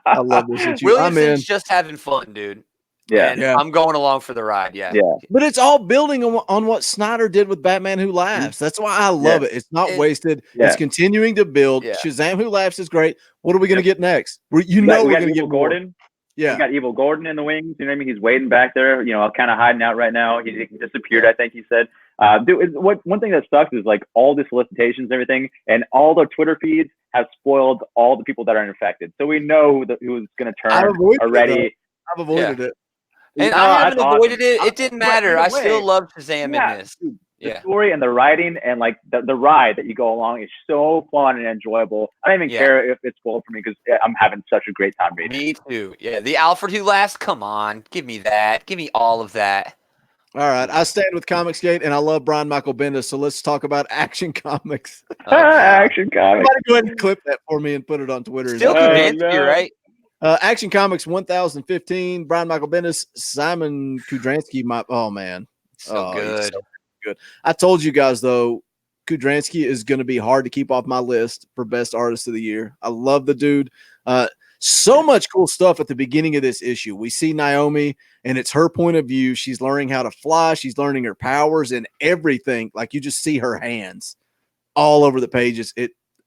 I love this issue. Williamson's just having fun, dude. Yeah, and I'm going along for the ride. Yeah. But it's all building on what Snyder did with Batman Who Laughs. That's why I love it. It's not wasted. It's continuing to build. Shazam Who Laughs is great. What are we going to get next? We're going to get Gordon. More. Yeah, we got Evil Gordon in the wings. You know what I mean? He's waiting back there. You know, kind of hiding out right now. He disappeared. I think he said. Dude, one thing that sucks is like all the solicitations and everything, and all the Twitter feeds have spoiled all the people that are infected. So we know who's going to turn already. I've avoided it. And I haven't avoided it. It didn't matter. I still love Shazam in this. The story and the writing and like the ride that you go along is so fun and enjoyable. I don't even care if it's spoiled for me because I'm having such a great time reading. Me too. Yeah, the Alfred Who Laughs. Come on, give me that. Give me all of that. All right, I stand with ComicCast, and I love Brian Michael Bendis. So let's talk about Action Comics. Action Comics. Go ahead and clip that for me and put it on Twitter. Still convinced you, right? Action Comics 1015. Brian Michael Bendis, Simon Kudransky. Good. So good. I told you guys though, Kudransky is going to be hard to keep off my list for best artist of the year. I love the dude. So much cool stuff at the beginning of this issue. We see Naomi, and it's her point of view. She's learning how to fly. She's learning her powers and everything. Like you just see her hands all over the pages.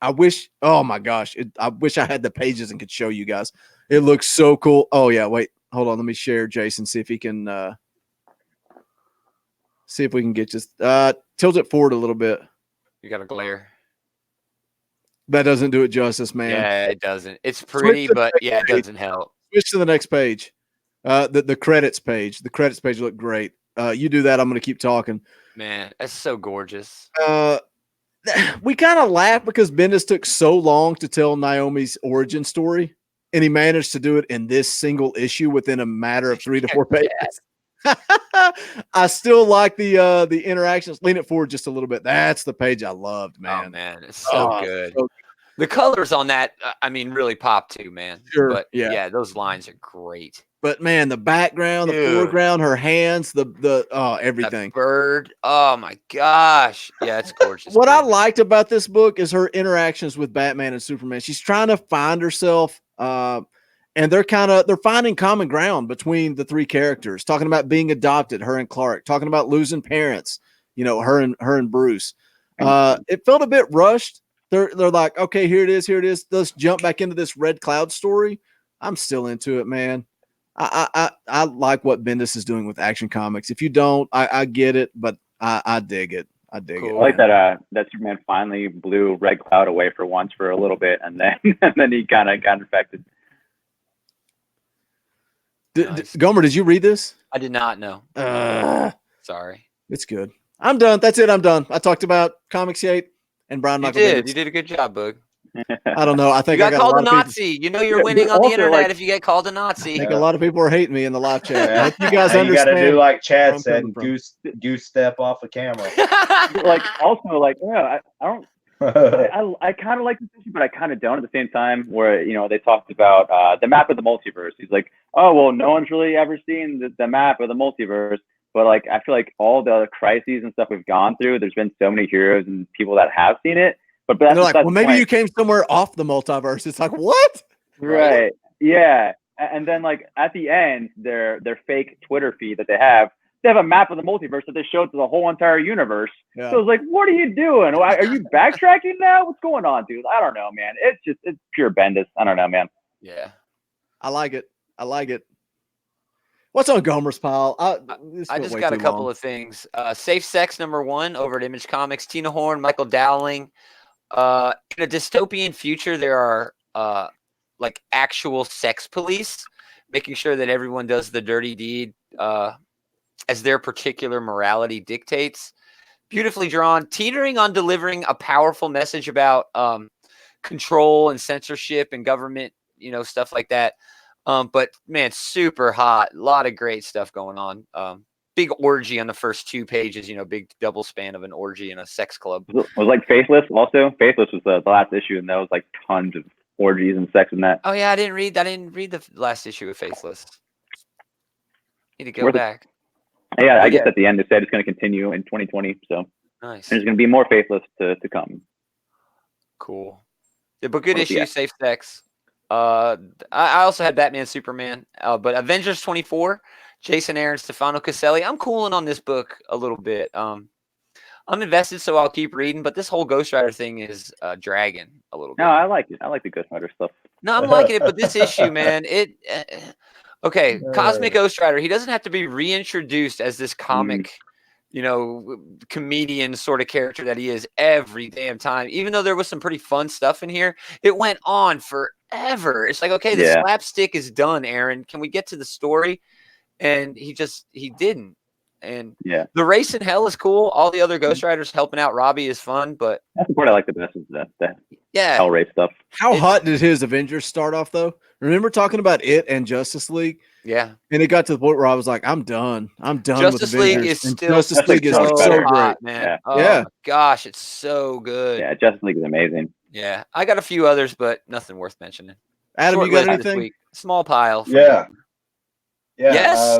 I wish I had the pages and could show you guys. It looks so cool. Oh yeah, wait, hold on. Let me share Jason, see if he can see if we can get just tilt it forward a little bit. You got a glare. That doesn't do it justice, man. Yeah, it doesn't. It's pretty, but it doesn't help. Switch to the next page. The credits page. The credits page look great. You do that, I'm going to keep talking. Man, that's so gorgeous. We kind of laugh because Bendis took so long to tell Naomi's origin story, and he managed to do it in this single issue within a matter of 3 to 4 pages. I still like the interactions. Lean it forward just a little bit. That's the page I loved, man. Oh man, it's so good. The colors on that, really pop too, man. Sure, but those lines are great. But man, the background, the foreground, her hands, the everything. That bird. Oh my gosh. Yeah, it's gorgeous. What I liked about this book is her interactions with Batman and Superman. She's trying to find herself, and they're finding common ground between the three characters, talking about being adopted, her and Clark, talking about losing parents, her and Bruce. It felt a bit rushed. They're like, okay, here it is. Let's jump back into this Red Cloud story. I'm still into it, man. I like what Bendis is doing with Action Comics. If you don't, I get it, but I dig it. I dig it. I like that Superman finally blew Red Cloud away for once for a little bit, and then he kind of got infected. Nice. Gaumer, did you read this? I did not know. Sorry. It's good. I'm done. That's it. I'm done. I talked about ComicCast and Brian Michael Bendis. You did a good job, Bug. I don't know. I think you I got called a a Nazi. You know you're winning on the internet if you get called a Nazi. I think a lot of people are hating me in the live chat. I hope you guys understand. You got to do like Chad said, goose step off the camera. I kind of like this issue, but I kind of don't at the same time. Where they talked about the map of the multiverse. He's like, oh well, no one's really ever seen the map of the multiverse. but like I feel like all the crises and stuff we've gone through, there's been so many heroes and people that have seen it. But that's they're like, well, maybe you came somewhere off the multiverse. It's like, what? Right. Yeah. And then like at the end, their fake Twitter feed that they have a map of the multiverse that they showed to the whole entire universe. Yeah. So it's like, what are you doing? Are you backtracking now? What's going on, dude? I don't know, man. It's pure Bendis. I don't know, man. Yeah. I like it. What's on Gomer's pile? I just got a couple of things. Safe Sex #1 over at Image Comics. Tina Horn, Michael Dowling. In a dystopian future, there are like actual sex police, making sure that everyone does the dirty deed as their particular morality dictates. Beautifully drawn, teetering on delivering a powerful message about control and censorship and government, stuff like that. But man, super hot. A lot of great stuff going on. Big orgy on the first 2 pages, big double span of an orgy in a sex club. Was like Faithless also? Faithless was the last issue, and that was like tons of orgies and sex in that. Oh yeah, I didn't read the last issue of Faithless. Need to go back. Yeah, I guess at the end they said it's going to continue in 2020, so nice. There's going to be more Faithless to come. Cool. Yeah, but good issue, Safe Sex. I also had Batman Superman, but Avengers 24, Jason Aaron, Stefano Caselli. I'm cooling on this book a little bit. I'm invested, so I'll keep reading, but this whole Ghost Rider thing is dragging a little bit. No, I like it. I like the Ghost Rider stuff. No, I'm liking it, but this issue, man, okay, Cosmic Ghost Rider, he doesn't have to be reintroduced as this comic, comedian sort of character that he is every damn time. Even though there was some pretty fun stuff in here, it went on forever. It's like, okay, the slapstick is done, Aaron. Can we get to the story? And he didn't. And the race in hell is cool. All the other Ghost Riders helping out Robbie is fun, but that's the part I like the best is the hell race stuff. How hot did his Avengers start off though? Remember talking about it and Justice League? Yeah. And it got to the point where I was like, I'm done. Justice with League Avengers. is still Justice League is so hot, great, man. Yeah. Oh my gosh, it's so good. Yeah, Justice League is amazing. Yeah. I got a few others, but nothing worth mentioning. Adam, you got anything? Small pile. Yeah. Yes.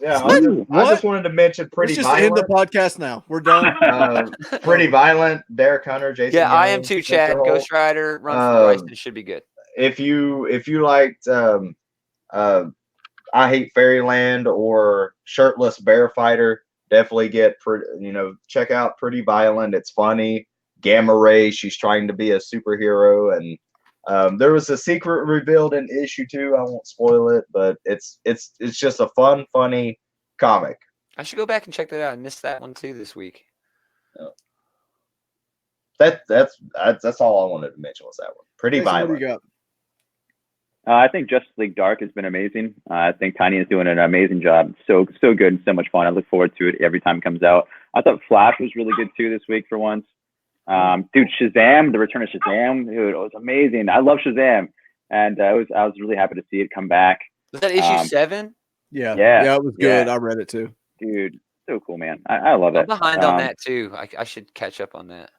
I just wanted to mention Pretty Let's Violent. just end the podcast now. We're done. Pretty Violent, Derek Hunter, Jason. Yeah, I am too, Chad. Ghost Rider, Run for the Rice. It should be good. If you liked I Hate Fairyland or Shirtless Bear Fighter, definitely check out Pretty Violent. It's funny. Gamma Ray, she's trying to be a superhero, and there was a secret revealed in issue 2. I won't spoil it, but it's just a fun, funny comic. I should go back and check that out. I missed that one too this week. That's all I wanted to mention was that one. Pretty Violent. What do you got? I think Justice League Dark has been amazing. I think Tiny is doing an amazing job. So good and so much fun. I look forward to it every time it comes out. I thought Flash was really good too this week for once. Dude, Shazam, the return of Shazam, dude, it was amazing. I love Shazam, and I was really happy to see it come back. Was that issue 7? Yeah, it was good. Yeah. I read it too. Dude, so cool, man. I love it. I'm behind on that too. I should catch up on that.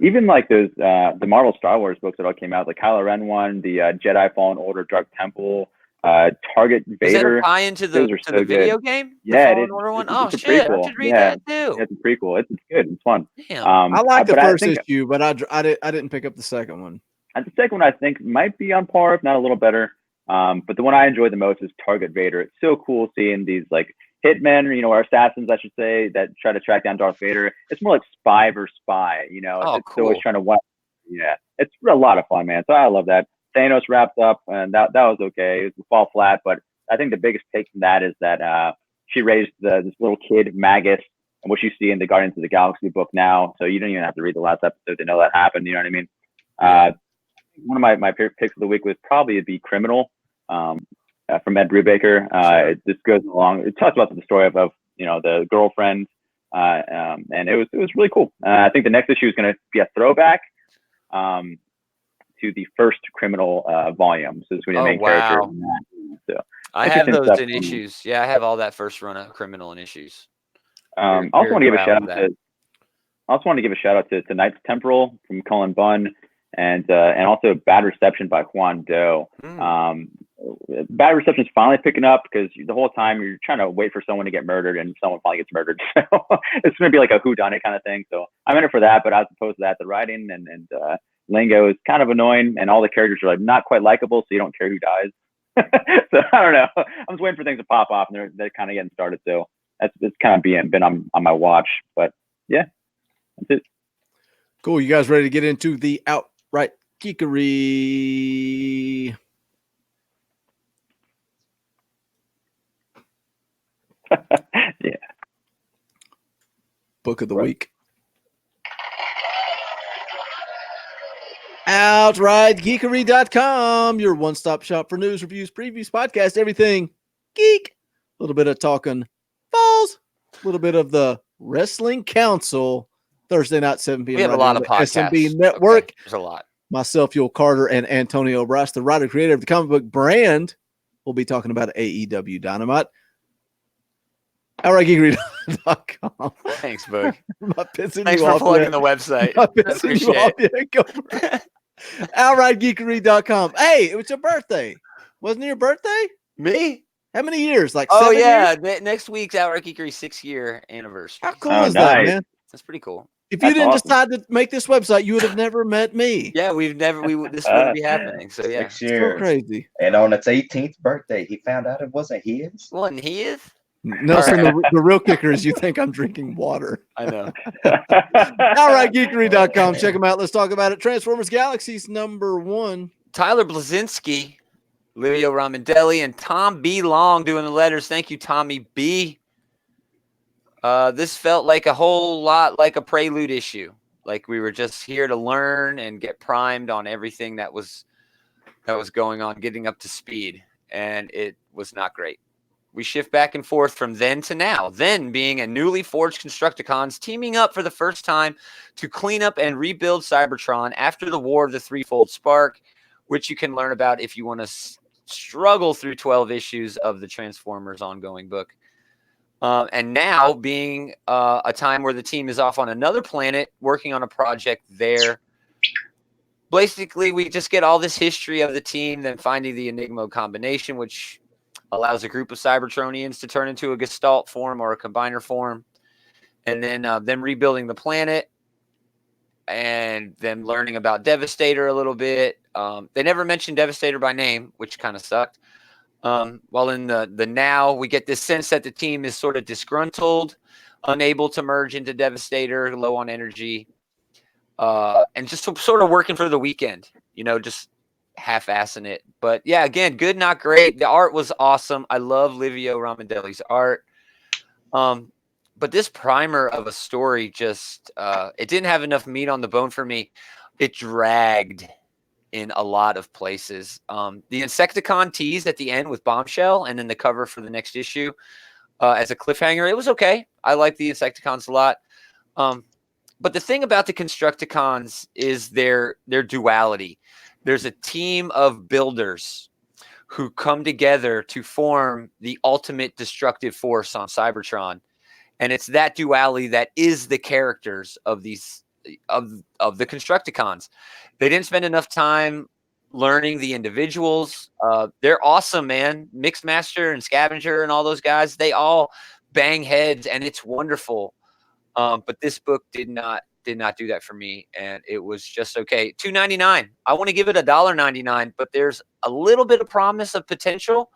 Even like those the Marvel Star Wars books that all came out, the Kylo Ren one, the Jedi Fallen Order, Dark Temple, Target Vader. Is that a tie into the video game? Yeah, it is. One? It's oh a shit! prequel. I should read that too. It's a prequel. It's good. It's fun. Damn. I like the first issue, but I didn't pick up the second one. And the second one I think might be on par, if not a little better. But the one I enjoy the most is Target Vader. It's so cool seeing these like hitmen, or assassins, I should say, that try to track down Darth Vader. It's more like spy versus spy. It's cool. always trying to Yeah, it's a lot of fun, man. So I love that. Thanos wrapped up, and that was okay. It was fall flat, but I think the biggest take from that is that she raised this little kid, Magus, and what you see in the Guardians of the Galaxy book now. So you don't even have to read the last episode to know that happened. You know what I mean? One of my favorite picks of the week would probably be Criminal from Ed Brubaker. It just goes along. It talks about the story of the girlfriend, and it was really cool. I think the next issue is going to be a throwback to the first Criminal volume. So it's going to be the main character. In that. So I have those in issues. Yeah, I have all that first run of Criminal in issues. I also want to give a shout out to Knights Temporal from Cullen Bunn, and also Bad Reception by Juan Doe. bad reception's finally picking up because the whole time you're trying to wait for someone to get murdered and someone finally gets murdered. So it's going to be like a whodunit kind of thing. So I'm in it for that. But as opposed to that, the writing and lingo is kind of annoying, and all the characters are like not quite likable, so you don't care who dies. So I don't know. I'm just waiting for things to pop off, and they're kind of getting started. So it's kind of been on my watch. But yeah, that's it. Cool. You guys ready to get into the outright geekery? Yeah. Book of the week. OutrightGeekery.com, your one-stop shop for news, reviews, previews, podcasts, everything geek. A little bit of talking falls, a little bit of the Wrestling Council, Thursday night, 7 p.m. We have a lot of podcasts. S&B Network. Okay, there's a lot. Myself, Joel Carter, and Antonio Bryce, the writer, creator of the comic book brand. We'll be talking about AEW Dynamite. OutrightGeekery.com. Thanks, Boog. Thanks for plugging the website. Appreciate it. OutrightGeekery.com. Hey, it was your birthday. Wasn't it your birthday? Me? How many years? Like 7 years? Next week's Outright Geekery 6-year anniversary. How cool is that, man? That's pretty cool. If you didn't decide to make this website, you would have never met me. Yeah, this wouldn't be happening. So yeah, 6 years. So crazy. And on its 18th birthday, he found out it wasn't his. Wasn't his? Nelson, the real kicker is you think I'm drinking water. I know. OutrightGeekery.com. Check them out. Let's talk about it. Transformers Galaxies #1. Tyler Blazinski, Livio Ramondelli, and Tom B. Long doing the letters. Thank you, Tommy B. This felt like a whole lot like a Prelude issue. Like we were just here to learn and get primed on everything that was going on, getting up to speed, and it was not great. We shift back and forth from then to now, then being a newly forged Constructicons teaming up for the first time to clean up and rebuild Cybertron after the War of the Threefold Spark, which you can learn about if you want to struggle through 12 issues of the Transformers ongoing book. And now being a time where the team is off on another planet working on a project there. Basically, we just get all this history of the team, then finding the Enigma combination, which allows a group of Cybertronians to turn into a Gestalt form or a combiner form, and then them rebuilding the planet, and them learning about Devastator a little bit. They never mentioned Devastator by name, which kind of sucked. While in the now, we get this sense that the team is sort of disgruntled, unable to merge into Devastator, low on energy, and just sort of working for the weekend, just half-assing it. But yeah, again, good, not great. The art was awesome. I love Livio Ramondelli's art. But this primer of a story just it didn't have enough meat on the bone for me. It dragged in a lot of places. The Insecticon tease at the end with Bombshell and then the cover for the next issue as a cliffhanger, it was okay. I like the Insecticons a lot. But the thing about the Constructicons is their duality. There's a team of builders who come together to form the ultimate destructive force on Cybertron. And it's that duality that is the characters of these of the Constructicons. They didn't spend enough time learning the individuals. They're awesome, man. Mixmaster and Scavenger and all those guys, they all bang heads, and it's wonderful. But this book did not do that for me, and it was just okay. $2.99. I want to give it $1.99, but there's a little bit of promise of potential.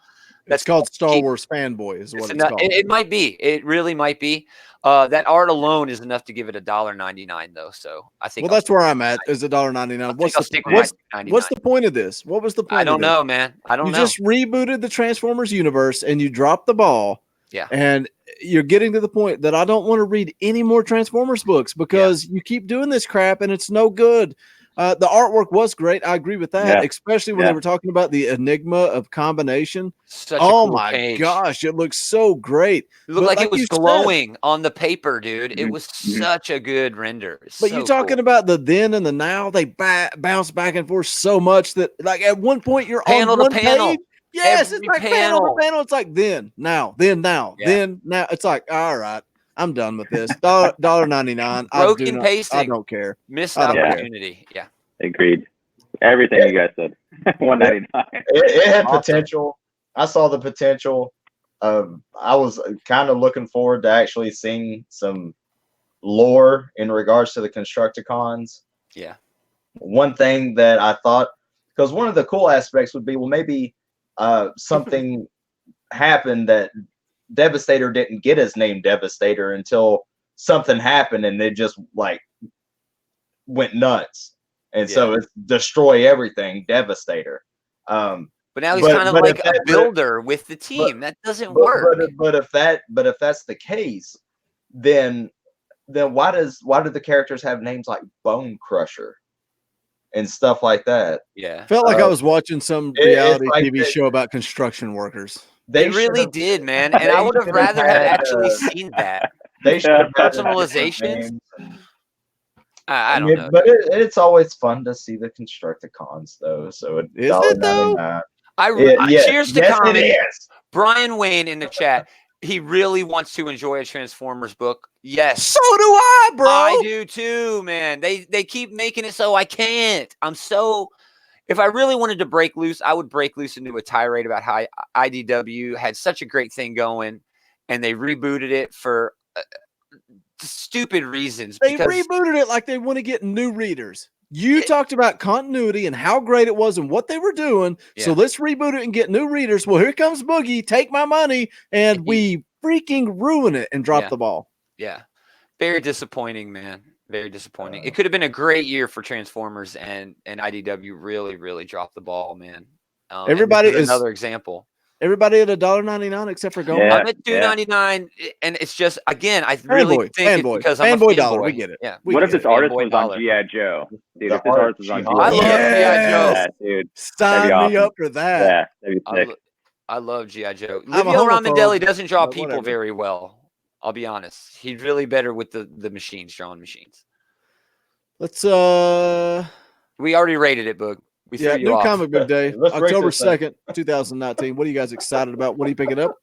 That's called Star Wars Fanboy, is what it's called. It might be. It really might be. That art alone is enough to give it $1.99, though. So I think. Well, that's where I'm at. Is $1.99. What's the point of this? What was the point? I don't know, man. I don't know. You just rebooted the Transformers universe, and you dropped the ball. Yeah. And you're getting to the point that I don't want to read any more Transformers books because you keep doing this crap and it's no good. The artwork was great. I agree with that, especially when they were talking about the Enigma of combination. Such a cool page. Gosh, it looks so great. It looked like it was glowing on the paper, dude. It was such a good render. But you're talking about the then and the now. They bounce back and forth so much that, like, at one point you're on one page. Yes, it's like panel to panel. It's like then, now, then, now, then, now. It's like, all right, I'm done with this. $1.99. Broken pacing. I don't care. Missed opportunity. Yeah. Agreed. Everything you guys said. $1.99. It had potential. I saw the potential. I was kind of looking forward to actually seeing some lore in regards to the Constructicons. Yeah. One thing that I thought, because one of the cool aspects would be, well, maybe something happened that Devastator didn't get his name Devastator until something happened and it just like went nuts. And so it's destroy everything, Devastator. But now he's kind of like a builder with the team. That doesn't work. But if that's the case, then why do the characters have names like Bone Crusher and stuff like that? Yeah, felt like I was watching some reality TV show about construction workers. They really did, man, and I would have rather have actually seen that. They should have personalizations. I don't know, but it's always fun to see the Constructicons, though. So is it though? Cheers to Comic. It is. Brian Wayne in the chat. He really wants to enjoy a Transformers book. Yes. So do I, bro. I do too, man. They keep making it so I can't. If I really wanted to break loose, I would break loose into a tirade about how IDW had such a great thing going and they rebooted it for stupid reasons. They rebooted it like they want to get new readers. You talked about continuity and how great it was and what they were doing. Yeah. So let's reboot it and get new readers. Well, here comes Boogie. Take my money. And we freaking ruin it and drop the ball. Yeah. Very disappointing, man. Very disappointing. It could have been a great year for Transformers and IDW really, really dropped the ball, man. Everybody is another example. Everybody at $1.99 except for Gaumer. I'm at $2.99, and it's just again, I really think it's because I'm a fanboy dollar. We get it. Yeah. What if this artist was on G.I. Joe? Dude, if this artist was on G.I. Joe. I love G.I. Joe. Dude. Sign me up for that. Yeah, that'd be sick. I love G.I. Joe. Livio Ramondelli doesn't draw people very well. I'll be honest. He's really better with the machines, drawing machines. Let's we already rated it, Boog. We threw you new off. comic book day, October 2nd, 2019. What are you guys excited about? What are you picking up?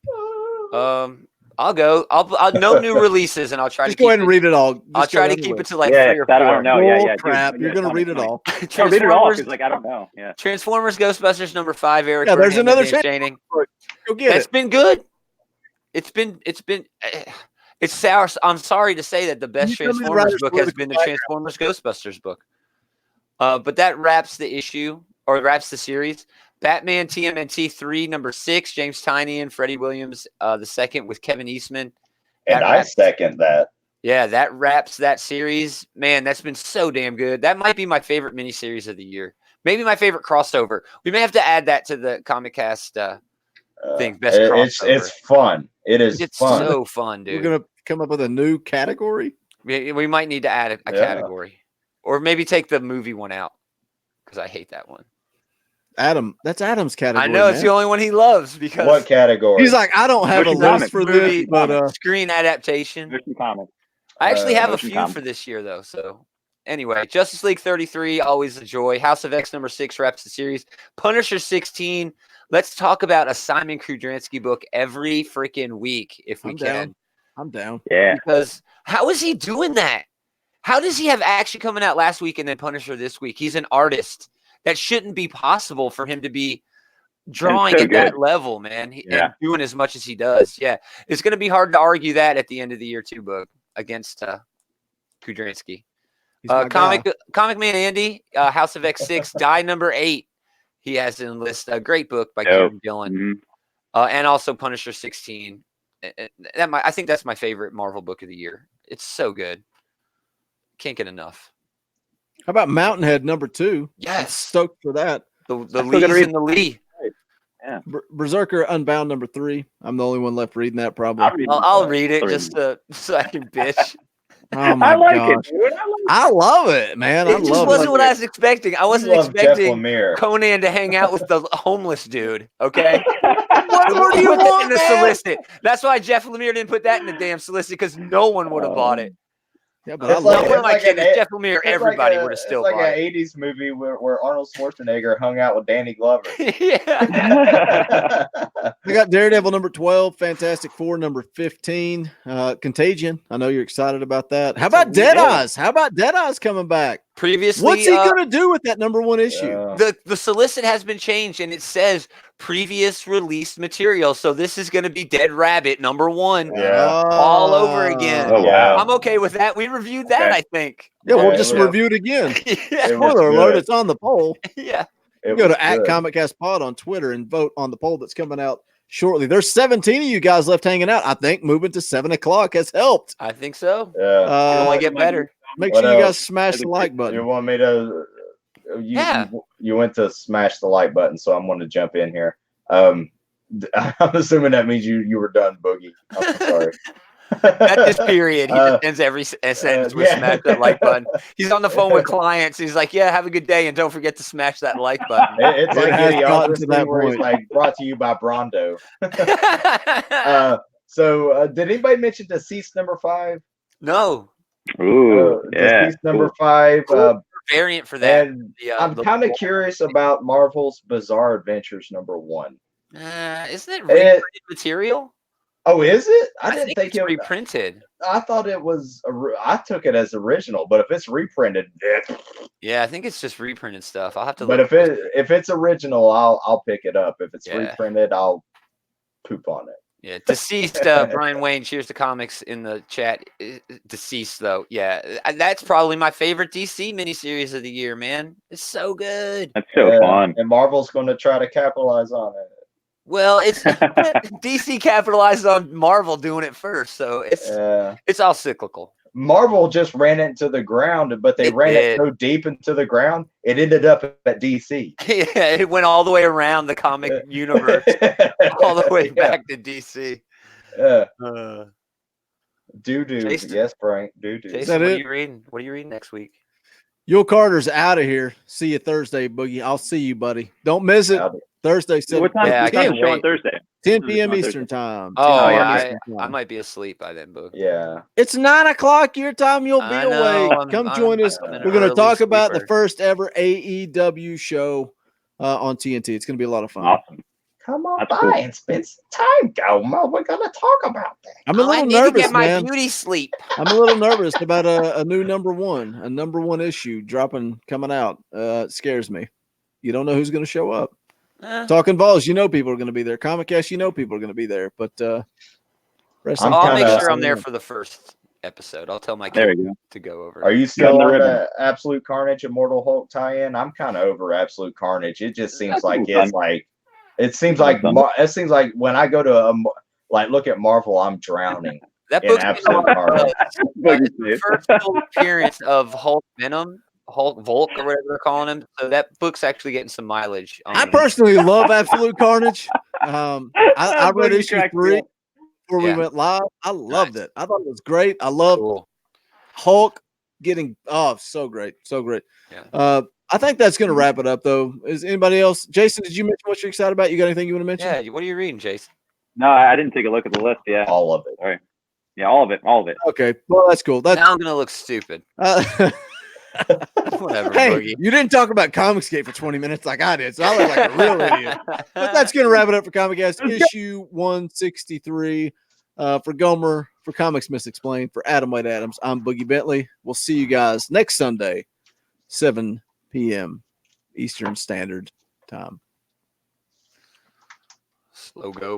I'll go. I'll no new releases, and I'll try just to go ahead and read it all. I'll try to keep it to like 3 or 4. I don't know. Yeah. Crap, you're gonna read it all. Read it all because I don't know. Yeah. Transformers Ghostbusters #5. Eric. Yeah, there's another chaining. Go get it. It's been good. It's sour. I'm sorry to say that the best Transformers book has been the Transformers Ghostbusters book. But that wraps the issue, or wraps the series. Batman TMNT 3, #6, James Tynion and Freddie Williams, the second with Kevin Eastman. And I second that. Yeah, that wraps that series. Man, that's been so damn good. That might be my favorite miniseries of the year. Maybe my favorite crossover. We may have to add that to the ComicCast thing. Best crossover. It's fun. It's fun. So fun, dude. We're gonna come up with a new category. We might need to add a category, or maybe take the movie one out because I hate that one. Adam, that's Adam's category. I know it's the only one he loves because what category? He's like, I don't have a list for this, but screen adaptation. I actually have a few for this year though. So anyway, Justice League 33, always a joy. House of X #6 wraps the series. Punisher 16. Let's talk about a Simon Kudranski book every freaking week if we can. I'm down. Yeah. Because how is he doing that? How does he have action coming out last week and then Punisher this week? He's an artist. That shouldn't be possible for him to be drawing at that level, man. And doing as much as he does. Yeah. It's going to be hard to argue that at the end of the year too, Boog, against Kudranski. Comic Man Andy, House of X6, Die #8. He has in list a great book by Kieran Gillen. And also Punisher 16. I think that's my favorite Marvel book of the year. It's so good. Can't get enough. How about Mountainhead #2? Yes. I'm stoked for that. The Lee's in the Lee. Yeah. Berserker Unbound #3. I'm the only one left reading that probably. I'll read it just so I can bitch. Oh my gosh. It, dude. I love it, man. It just wasn't what I was expecting. I wasn't expecting Lemire. Conan to hang out with the homeless dude. Okay. What more do you want, in the solicit? That's why Jeff Lemire didn't put that in the damn solicit because no one would have bought it. Yeah, but I love one of my kids, Jeff Lemire, everybody would have still bought it. It's like an 80s movie where Arnold Schwarzenegger hung out with Danny Glover. Yeah. I got Daredevil number 12, Fantastic Four number 15, Contagion. I know you're excited about that. How about Deadeyes? How about Deadeyes coming back? Previously, What's he gonna do with that number 1 issue? The solicit has been changed, and it says previous released material. So this is going to be Dead Rabbit number 1, all over again. Oh, wow. I'm okay with that. We reviewed that, I think. Yeah, we'll just review it again. Spoiler alert, it's on the poll. Yeah. You go to @ComicCast Pod on Twitter and vote on the poll that's coming out shortly. There's 17 of you guys left hanging out. I think moving to 7 o'clock has helped. I think so. Yeah. It only get better. Make sure you guys smash the like button. You want me to? You went to smash the like button, so I'm going to jump in here. I'm assuming that means you were done, Boogie. I'm sorry. At this period, he just ends every sentence with smash that like button. He's on the phone with clients. He's like, "Yeah, have a good day, and don't forget to smash that like button." It's like Idiocracy, where he's like, brought to you by Brondo. So, did anybody mention Deceased number 5? No. Ooh, yeah. Deceased number 5. Variant for that. And I'm kind of curious about Marvel's Bizarre Adventures number 1. Isn't it reprinted material? Oh, is it? I didn't think it's it reprinted. I thought it was. I took it as original, but if it's reprinted, yeah, I think it's just reprinted stuff. I'll have to. But look if it's original, I'll pick it up. If it's reprinted, I'll poop on it. Yeah, Deceased. Brian Wayne, cheers to comics in the chat. Deceased, though. Yeah, that's probably my favorite DC miniseries of the year, man. It's so good. That's so fun. And Marvel's going to try to capitalize on it. Well, it's DC capitalized on Marvel doing it first, so it's all cyclical. Marvel just ran it into the ground, but they ran it so deep into the ground, it ended up at DC. Yeah, it went all the way around the comic universe, all the way back to DC. Doo-doo. Yes, Frank. Doo-doo. Jason, what are you reading? What are you reading next week? Yul Carter's out of here. See you Thursday, Boogie. I'll see you, buddy. Don't miss it. Thursday. What time is the show on Thursday? 10 p.m. Eastern time. Oh, yeah. I might be asleep by then, Boogie. Yeah. It's 9 o'clock your time. You'll be awake. Come join us. We're going to talk about the first ever AEW show on TNT. It's going to be a lot of fun. Awesome. Come on by and spend some time, Gaumer. We're going to talk about that. I'm a little nervous, to get my man. beauty sleep. I'm a little nervous about a new number 1 issue coming out. It scares me. You don't know who's going to show up. Talking Balls, you know people are going to be there. ComicCast, you know people are going to be there. But I'll make sure I'm there for the first episode. I'll tell my kid to go over. Are you still on the Absolute Carnage Immortal Hulk tie-in? I'm kind of over Absolute Carnage. It just seems like it seems like when I go to look at Marvel, I'm drowning. That in Absolute Carnage. The first full appearance of Hulk Venom. Hulk Volk or whatever they're calling him. So that book's actually getting some mileage. I personally love Absolute Carnage. I read issue 3 before we went live. I loved it. I thought it was great. I loved Hulk getting so great. So great. Yeah. I think that's going to wrap it up, though. Is anybody else? Jason, did you mention what you're excited about? You got anything you want to mention? Yeah. What are you reading, Jason? No, I didn't take a look at the list yet. All of it. All right. Yeah, all of it. Okay. Well, that's cool. Now I'm going to look stupid. Whatever, hey, Boogie. You didn't talk about ComicsGate for 20 minutes like I did, so I look like a real idiot. But that's going to wrap it up for ComicCast issue 163. For Gaumer, for Comics Misexplained, for Adam White Adams, I'm Boogie Bentley. We'll see you guys next Sunday, 7 p.m. Eastern Standard Time. Slow go.